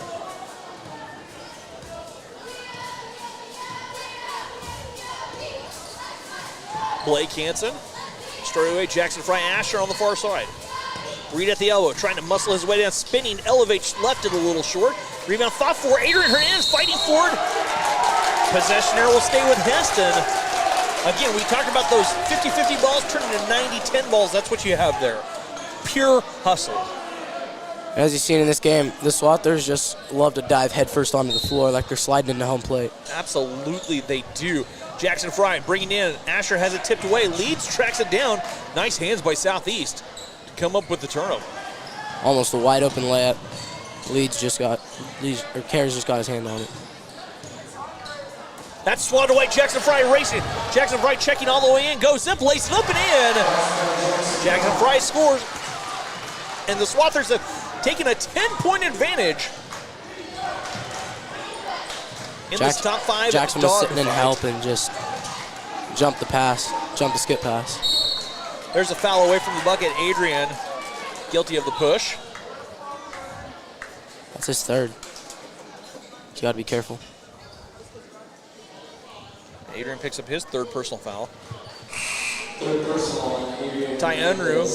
Blake Hansen, straight away, Jackson Fry, Asher on the far side. Reed at the elbow, trying to muscle his way down, spinning, elevates, left it a little short. Rebound fought for Adrian Hernandez, fighting forward. Possession there will stay with Hesston. Again, we talked about those 50-50 balls turning to 90-10 balls. That's what you have there. Pure hustle. As you've seen in this game, the Swathers just love to dive headfirst onto the floor like they're sliding into home plate. Absolutely, they do. Jackson Fry bringing in. Asher has it tipped away. Leeds tracks it down. Nice hands by Southeast to come up with the turnover. Almost a wide open layup. Kerr's just got his hand on it. That's swatted away. Jackson Fry racing. Jackson Fry checking all the way in. Goes up, laces up and in. Jackson Fry scores. And the Swathers have taken a 10-point advantage in this top 5. Jackson was sitting in help and just jumped the skip pass. There's a foul away from the bucket. Adrian guilty of the push. That's his third. You got to be careful. Adrian picks up his third personal foul. Ty Unruh,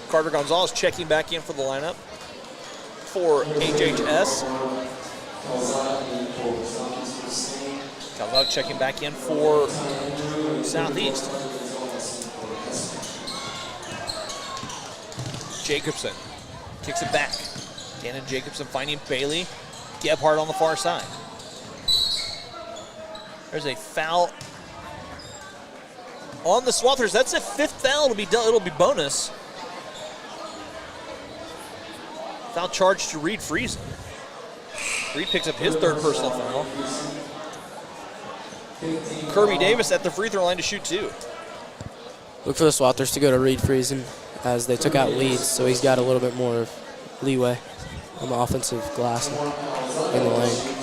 Carter Gonzalez checking back in for the lineup for HHS. Calvin checking back in for Southeast. Jacobson kicks it back. Gannon Jacobson finding Bailey. Gebhardt on the far side. There's a foul on the Swathers. That's a 5th foul. It'll be bonus. Foul charge to Reed Friesen. Reed picks up his third personal foul. Kirby Davis at the free throw line to shoot 2. Look for the Swathers to go to Reed freezing as they took out Leeds, so he's got a little bit more leeway on the offensive glass in the lane.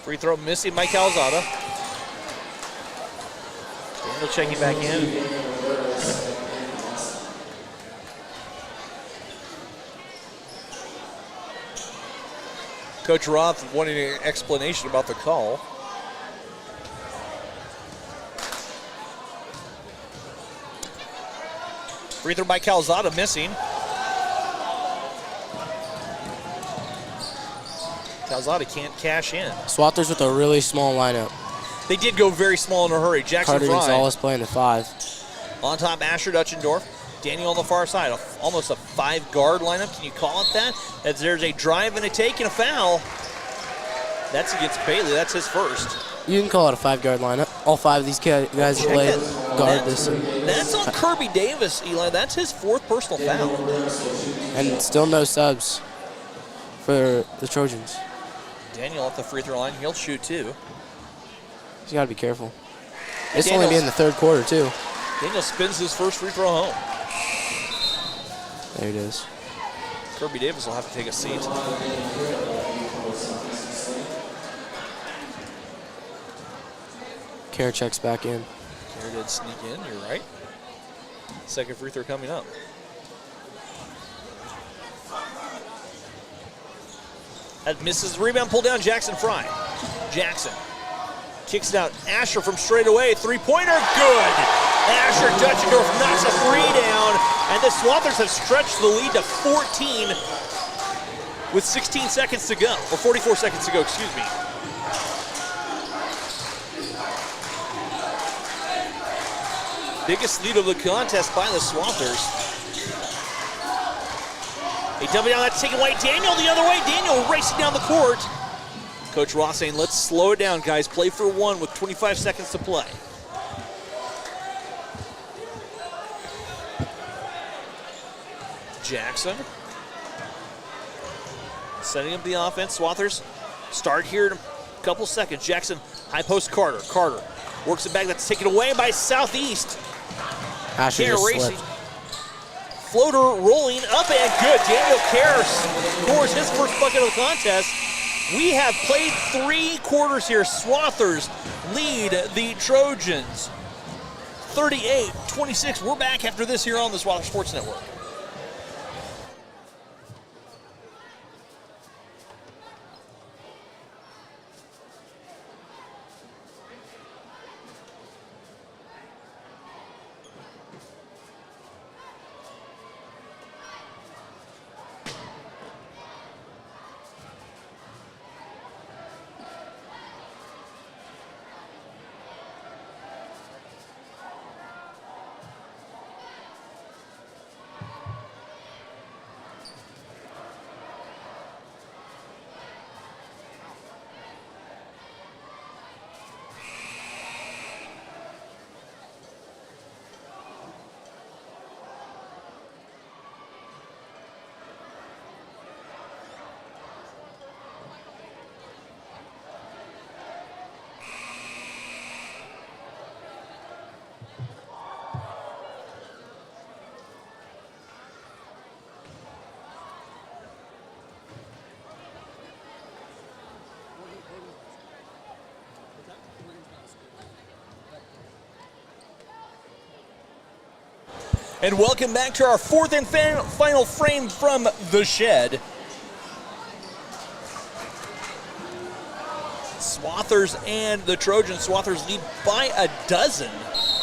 Free throw missing by Calzada. Daniel checking back in. Coach Roth wanting an explanation about the call. Free throw by Calzada missing. Calzada can't cash in. Swathers with a really small lineup. They did go very small in a hurry. Jackson Carter Fry Gonzalez playing the 5. on top. Asher Dutchendorf. Daniel on the far side. Almost a 5-guard lineup. Can you call it that? As there's a drive and a take and a foul. That's against Bailey. That's his first. You can call it a 5-guard lineup. All 5 of these guys have played guard this. That's on Kirby Davis, Eli. That's his 4th personal foul. And still no subs for the Trojans. Daniel at the free throw line. He'll shoot too. He's got to be careful. This will only be in the 3rd quarter too. Daniel spins his first free throw home. There it is. Kirby Davis will have to take a seat. Kerr checks back in. Kerr did sneak in, you're right. Second free throw coming up. That misses the rebound, pulled down Jackson Fry. Jackson kicks it out. Asher from straight away, 3-pointer, good. Asher Dutchendorf knocks a 3 down, and the Swathers have stretched the lead to 14 with 16 seconds to go, or 44 seconds to go, excuse me. Biggest lead of the contest by the Swathers. They dump it down, that's taken away. Daniel the other way. Daniel racing down the court. Coach Ross saying, let's slow it down, guys. Play for 1 with 25 seconds to play. Jackson. Setting up the offense. Swathers start here in a couple seconds. Jackson, high post Carter. Carter works it back. That's taken away by Southeast. Asher just racing. slipped. Floater rolling up and good. Daniel Kerr scores his first bucket of the contest. We have played 3 quarters here. Swathers lead the Trojans 38-26. We're back after this here on the Swathers Sports Network. And welcome back to our 4th and final frame from the shed. Swathers and the Trojans. Swathers lead by a dozen.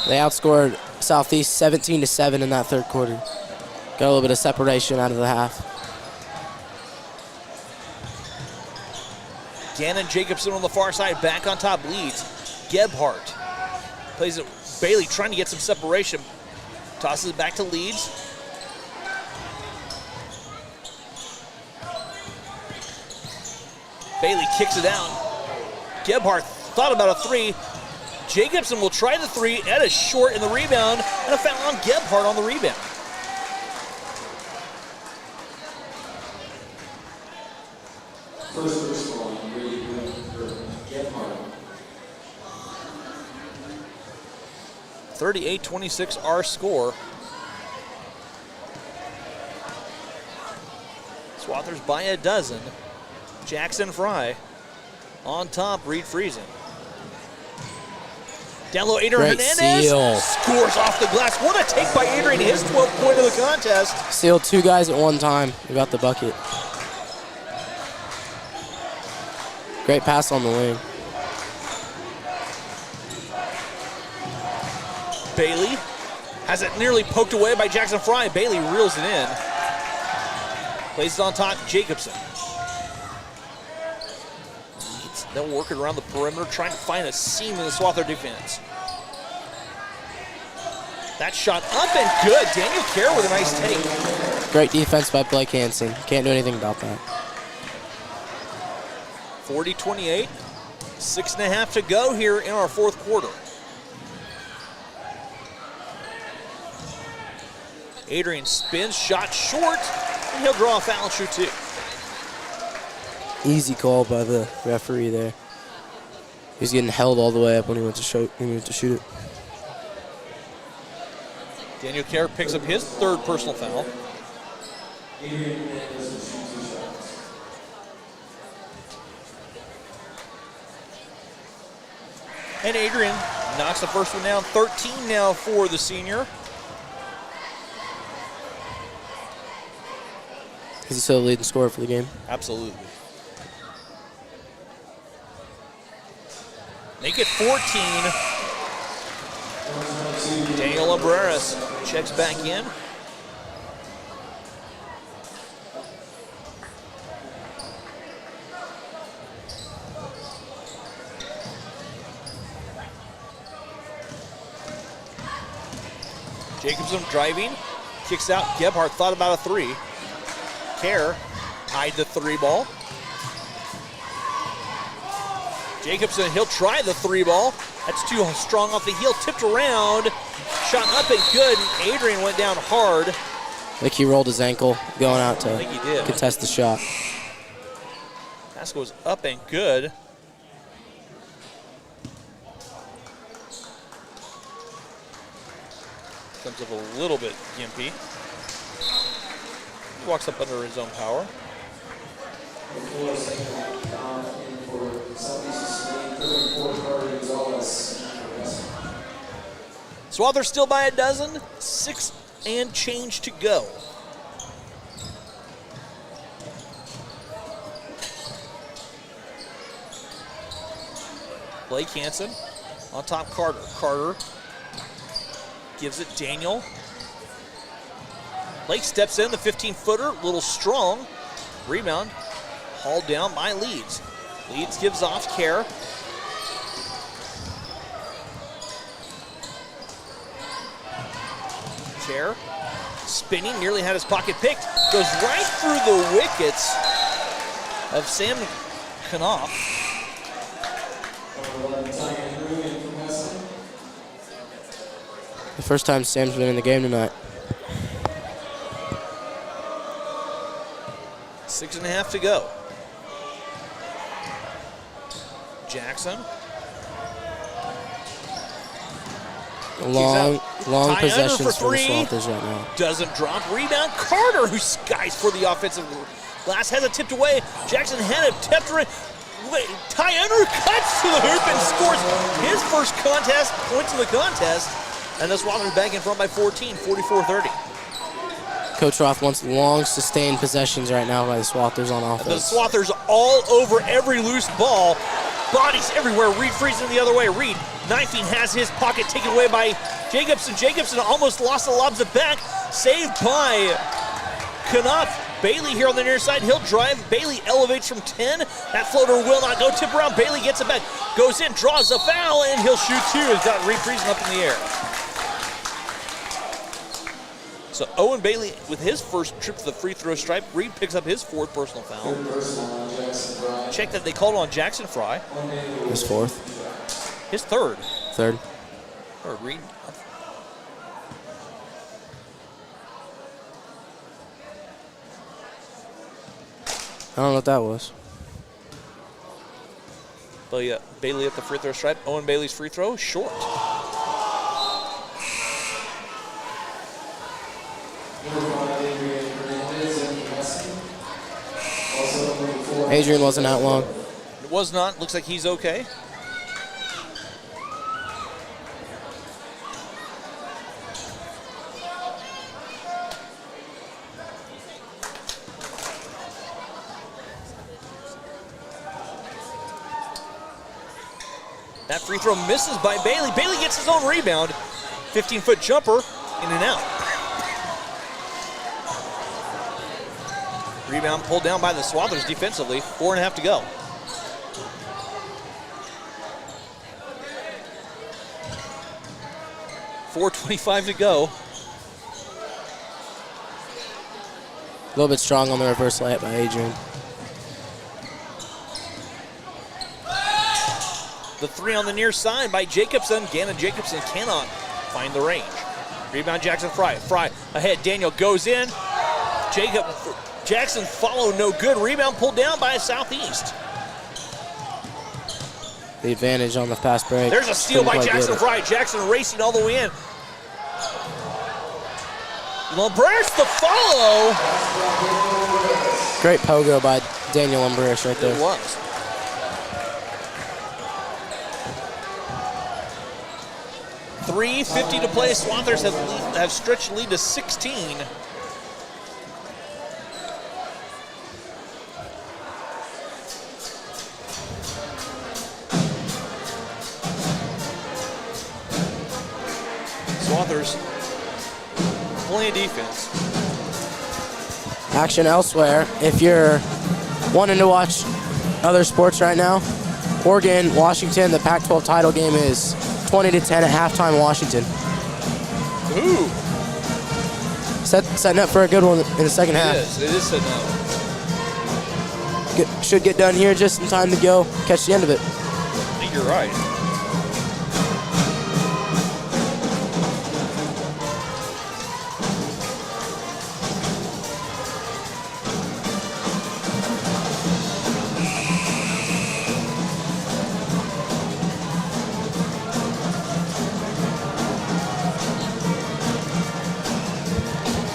They outscored Southeast 17-7 in that 3rd quarter. Got a little bit of separation out of the half. Gannon Jacobson on the far side, back on top, leads. Gebhardt plays it. Bailey trying to get some separation. Tosses it back to Leeds. Bailey kicks it out. Gebhardt thought about a 3. Jacobson will try the 3. Ed is short in the rebound, and a foul on Gebhardt on the rebound. First 38-26 our score. Swathers by a dozen. Jackson Fry on top, Reed Friesen. Down low, Adrian Great Hernandez seal. scores off the glass. What a take by Adrian, his 12th point of the contest. Sealed 2 guys at one time. We got the bucket. Great pass on the wing. Bailey has it nearly poked away by Jackson Fry. Bailey reels it in. Plays it on top, Jacobson. They'll work it around the perimeter, trying to find a seam in the Swather defense. That shot up and good. Daniel Kerr with a nice take. Great defense by Blake Hansen. Can't do anything about that. 40-28. 6.5 to go here in our fourth quarter. Adrian spins, shot short, and he'll draw a foul and shoot 2. Easy call by the referee there. He was getting held all the way up when he went to shoot it. Daniel Kerr picks up his 3rd personal foul. And Adrian knocks the first one down. 13 now for the senior. Is he still the leading scorer for the game? Absolutely. Make it 14. Daniel Abreras checks back in. Jacobson driving, kicks out. Gebhardt thought about a 3. Kerr eyed the 3 ball. Jacobson, he'll try the 3 ball. That's too strong off the heel, tipped around, shot up and good. And Adrian went down hard. I think he rolled his ankle going out I think he did. to contest the shot. Pass goes up and good. Comes up a little bit gimpy. Walks up under his own power. Swather still by a dozen. 6 and change to go. Blake Hansen on top, Carter. Carter gives it Daniel. Blake steps in, the 15-footer, a little strong. Rebound, hauled down by Leeds. Leeds gives off Kerr. Kerr spinning, nearly had his pocket picked. Goes right through the wickets of Sam Knopf. The first time Sam's been in the game tonight. 6.5 to go. Jackson. Long Ty possessions under for the 3. Swathers right now. Doesn't drop. Rebound. Carter, who skies for the offensive glass, has it tipped away. Jackson had it tipped around. Ty Under cuts to the hoop and scores his first contest, points of the contest. And the Swathers back in front by 14, 44-30. Coach Roth wants long, sustained possessions right now by the Swathers on The offense. Swathers all over every loose ball. Bodies everywhere. Reed Friesen the other way. Reed knifing, has his pocket taken away by Jacobson. Jacobson almost lost the lobs it back. Saved by Knopf. Bailey here on the near side. He'll drive. Bailey elevates from 10. That floater will not go. Tip around. Bailey gets it back. Goes in, draws a foul, and he'll shoot 2. He's got Reed Friesen up in the air. So Owen Bailey with his first trip to the free throw stripe. Reed picks up his 4th personal foul. Check that they called on Jackson Fry. His 4th. His 3rd. 3rd. Or Reed. I don't know what that was. Bailey at the free throw stripe. Owen Bailey's free throw, short. Adrian wasn't out long. It was not. Looks like he's okay. That free throw misses by Bailey. Bailey gets his own rebound. 15-foot jumper, in and out. Rebound pulled down by the Swathers defensively. 4.5 to go. .425 to go. A little bit strong on the reverse layup by Adrian. The three on the near side by Jacobson. Gannon Jacobson cannot find the range. Rebound Jackson Fry. Fry ahead. Daniel goes in. Jackson followed, no good. Rebound pulled down by Southeast. The advantage on the fast break. There's a steal by Jackson Fry. Fry. Jackson racing all the way in. Lambrers the follow. Great pogo by Daniel Lambrers right there. It was. .350 to play. Swathers have stretched the lead to 16. Swathers, plenty of defense. Action elsewhere. If you're wanting to watch other sports right now, Oregon, Washington, the Pac-12 title game is 20-10 at halftime, Washington. Ooh. Setting up for a good one in the second half. It is setting up. Should get done here just in time to go catch the end of it. I think you're right.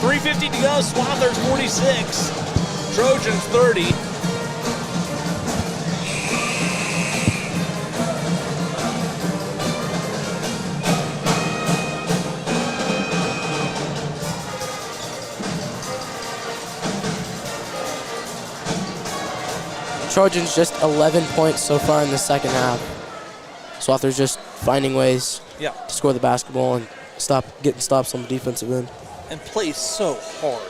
.350 to go. Swathers 46. Trojans 30. Trojans just 11 points so far in the second half. Swathers just finding ways to score the basketball and getting stops on the defensive end. And plays so hard.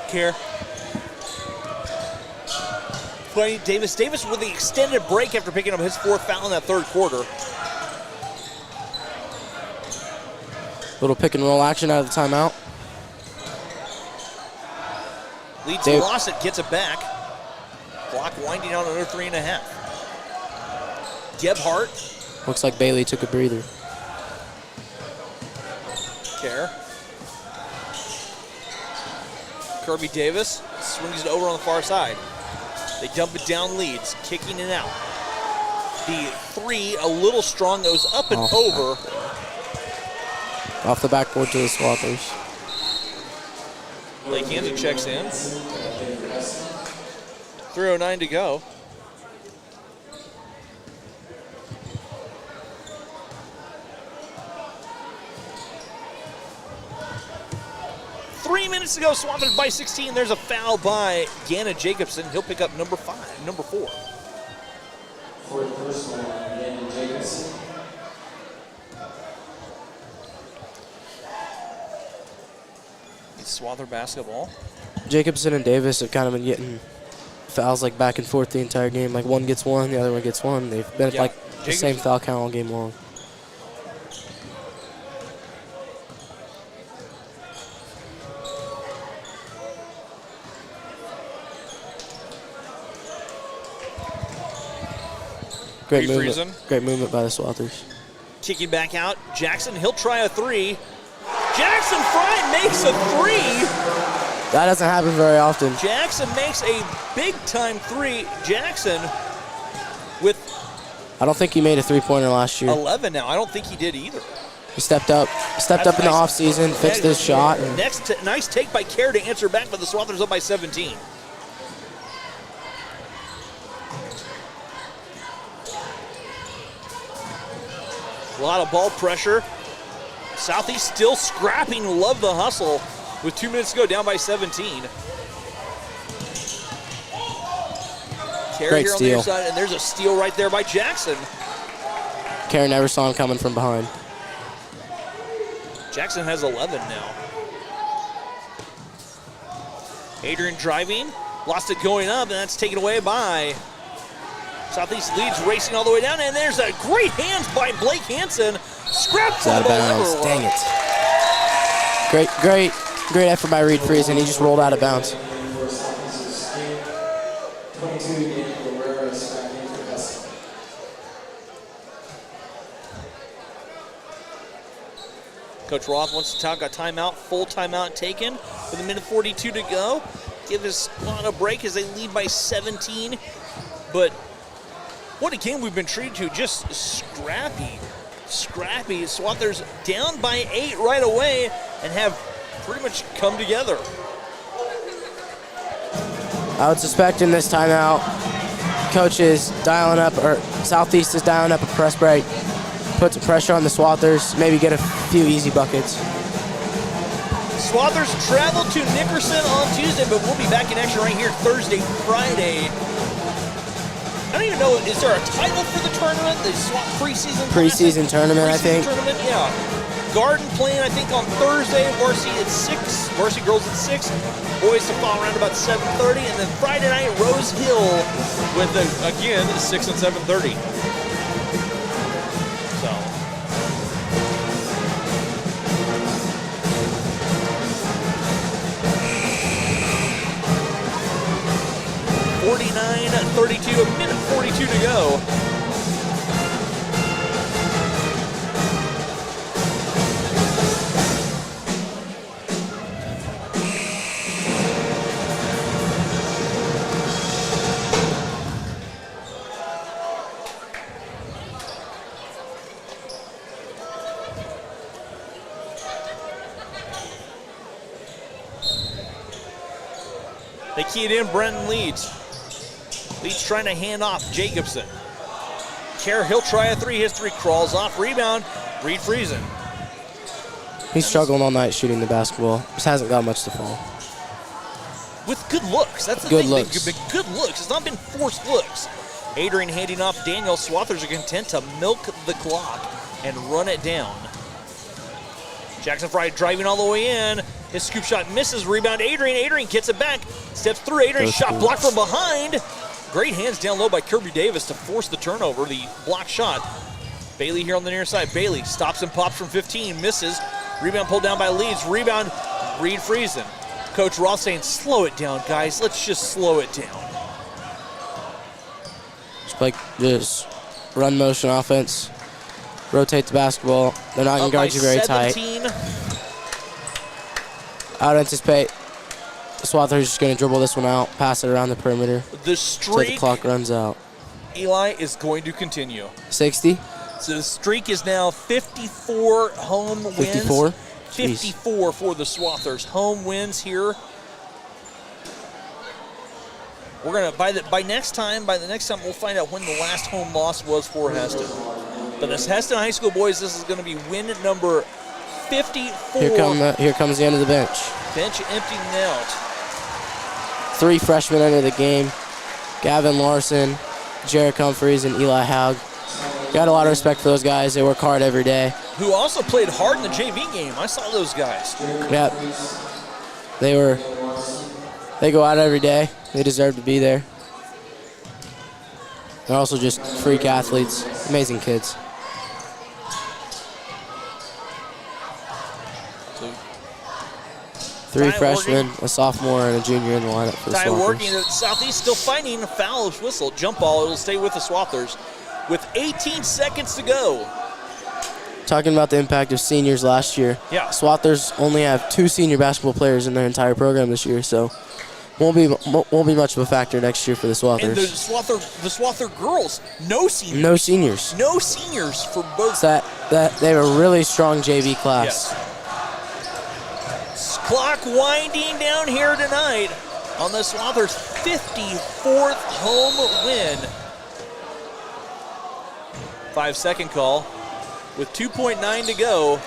Care. Davis with the extended break after picking up his fourth foul in that third quarter. Little pick and roll action out of the timeout. Leads lost it, gets it back. Clock winding down another 3.5. Gebhardt. Looks like Bailey took a breather. Care. Kirby Davis swings it over on the far side. They dump it down Leeds, kicking it out. The three, a little strong, goes up and over. Off the backboard to the Swathers. Lake Hansen checks in. 3:09 to go. .3 minutes to go. Swathers by 16. There's a foul by Gannon Jacobson. He'll pick up number 4. For the first one, Gannon Jacobson. It's Swather basketball. Jacobson and Davis have kind of been getting fouls like back and forth the entire game. Like one gets one, the other one gets one. They've been like the same foul count all game long. Great movement by the Swathers. Kicking back out. Jackson, he'll try a three. Jackson Fry makes a three. That doesn't happen very often. Jackson makes a big-time three. Jackson with I don't think he made a three-pointer last year. 11 now. I don't think he did either. He stepped up in the offseason, fixed his shot. And Nice take by Kerr to answer back, but the Swathers up by 17. A lot of ball pressure. Southeast still scrapping, love the hustle. With 2 minutes to go, down by 17. Kerr Great here on the steal. other side, and there's a steal right there by Jackson. Kerr never saw him coming from behind. Jackson has 11 now. Adrian driving, lost it going up, and that's taken away by Southeast. Leads racing all the way down, and there's a great hands by Blake Hansen. Scraps Out the of bounds. ball. Dang it. Great effort by Reed Friesen. He just rolled out of bounds. 22, Nick Barreras back in for Hesston. Coach Roth wants to talk a timeout, full timeout taken with a minute 42 to go. Give his squad a break as they lead by 17. But what a game we've been treated to, just scrappy. Swathers down by 8 right away and have pretty much come together. I would suspect in this timeout, coach is dialing up, or Southeast is dialing up a press break, put some pressure on the Swathers, maybe get a few easy buckets. Swathers travel to Nickerson on Tuesday, but we'll be back in action right here Thursday, Friday. I don't even know, is there a title for the tournament? The Preseason tournament, I think. Tournament, yeah. Garden playing, I think, on Thursday. Varsity at 6. Varsity girls at 6. Boys to follow around about 7:30. And then Friday night, Rose Hill with, again, 6 and 7:30. So. .49-32, a minute 42 to go. They keyed in, Brenton leads. Leeds trying to hand off Jacobson. Kerr, he'll try a three. His three crawls off. Rebound, Reed Friesen. He's struggling all night shooting the basketball. Just hasn't got much to fall. With good looks. That's the Good thing. looks. They've been good looks. It's not been forced looks. Adrian handing off Daniel. Swathers are content to milk the clock and run it down. Jackson Fry driving all the way in. His scoop shot misses. Rebound, Adrian. Adrian gets it back. Steps through. Adrian shot blocked from behind. Great hands down low by Kirby Davis to force the turnover, the block shot. Bailey here on the near side. Bailey stops and pops from 15, misses. Rebound pulled down by Leeds. Rebound, Reed Friesen. Coach Ross saying, slow it down, guys. Let's just slow it down. Just like this run motion offense. Rotate the basketball. They're not going to guard you very 17. tight. I would anticipate Swathers is just going to dribble this one out, pass it around the perimeter The until the streak, clock runs out. Eli, is going to continue. 60? So the streak is now 54 home wins. 54? 54 for the Swathers. Home wins here. We're gonna by the next time we'll find out when the last home loss was for Hesston. But this Hesston High School boys, this is going to be win number 54. Here comes the end of the bench. Bench emptying out. 3 freshmen enter the game. Gavin Larson, Jarek Humphreys, and Eli Haug. Got a lot of respect for those guys. They work hard every day. Who also played hard in the JV game. I saw those guys. Yep. They go out every day. They deserve to be there. They're also just freak athletes. Amazing kids. Three freshmen, a sophomore, and a junior in the lineup for the Time working. Swathers. Southeast still fighting a foul whistle. Jump ball. It'll stay with the Swathers with 18 seconds to go. talking about the impact of seniors last year. Yeah. Swathers only have 2 senior basketball players in their entire program this year, so won't be much of a factor next year for the Swathers. And the Swather girls, no seniors. No seniors. No seniors for both. So that they have a really strong JV class. Yes. Clock winding down here tonight on the Swathers' 54th home win. 5-second call with 2.9 to go.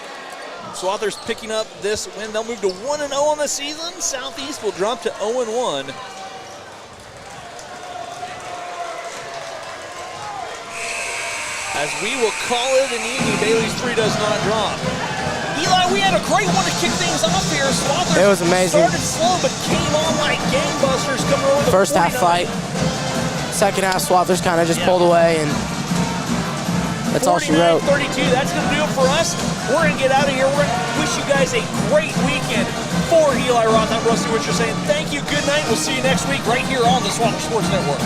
Swathers picking up this win. They'll move to 1-0 on the season. Southeast will drop to 0-1. As we will call it an evening, Bailey's 3 does not drop. Eli, we had a great one to kick things off here. Swathers It was amazing. started slow, but came on like gangbusters coming over the First half 49. fight. Second half, Swathers kind of just pulled away, and that's all she wrote. 49-32, that's going to do it for us. We're going to get out of here. We're going to wish you guys a great weekend. For Eli Roth, I'm Rusty Witcher saying thank you, good night. We'll see you next week right here on the Swathers Sports Network.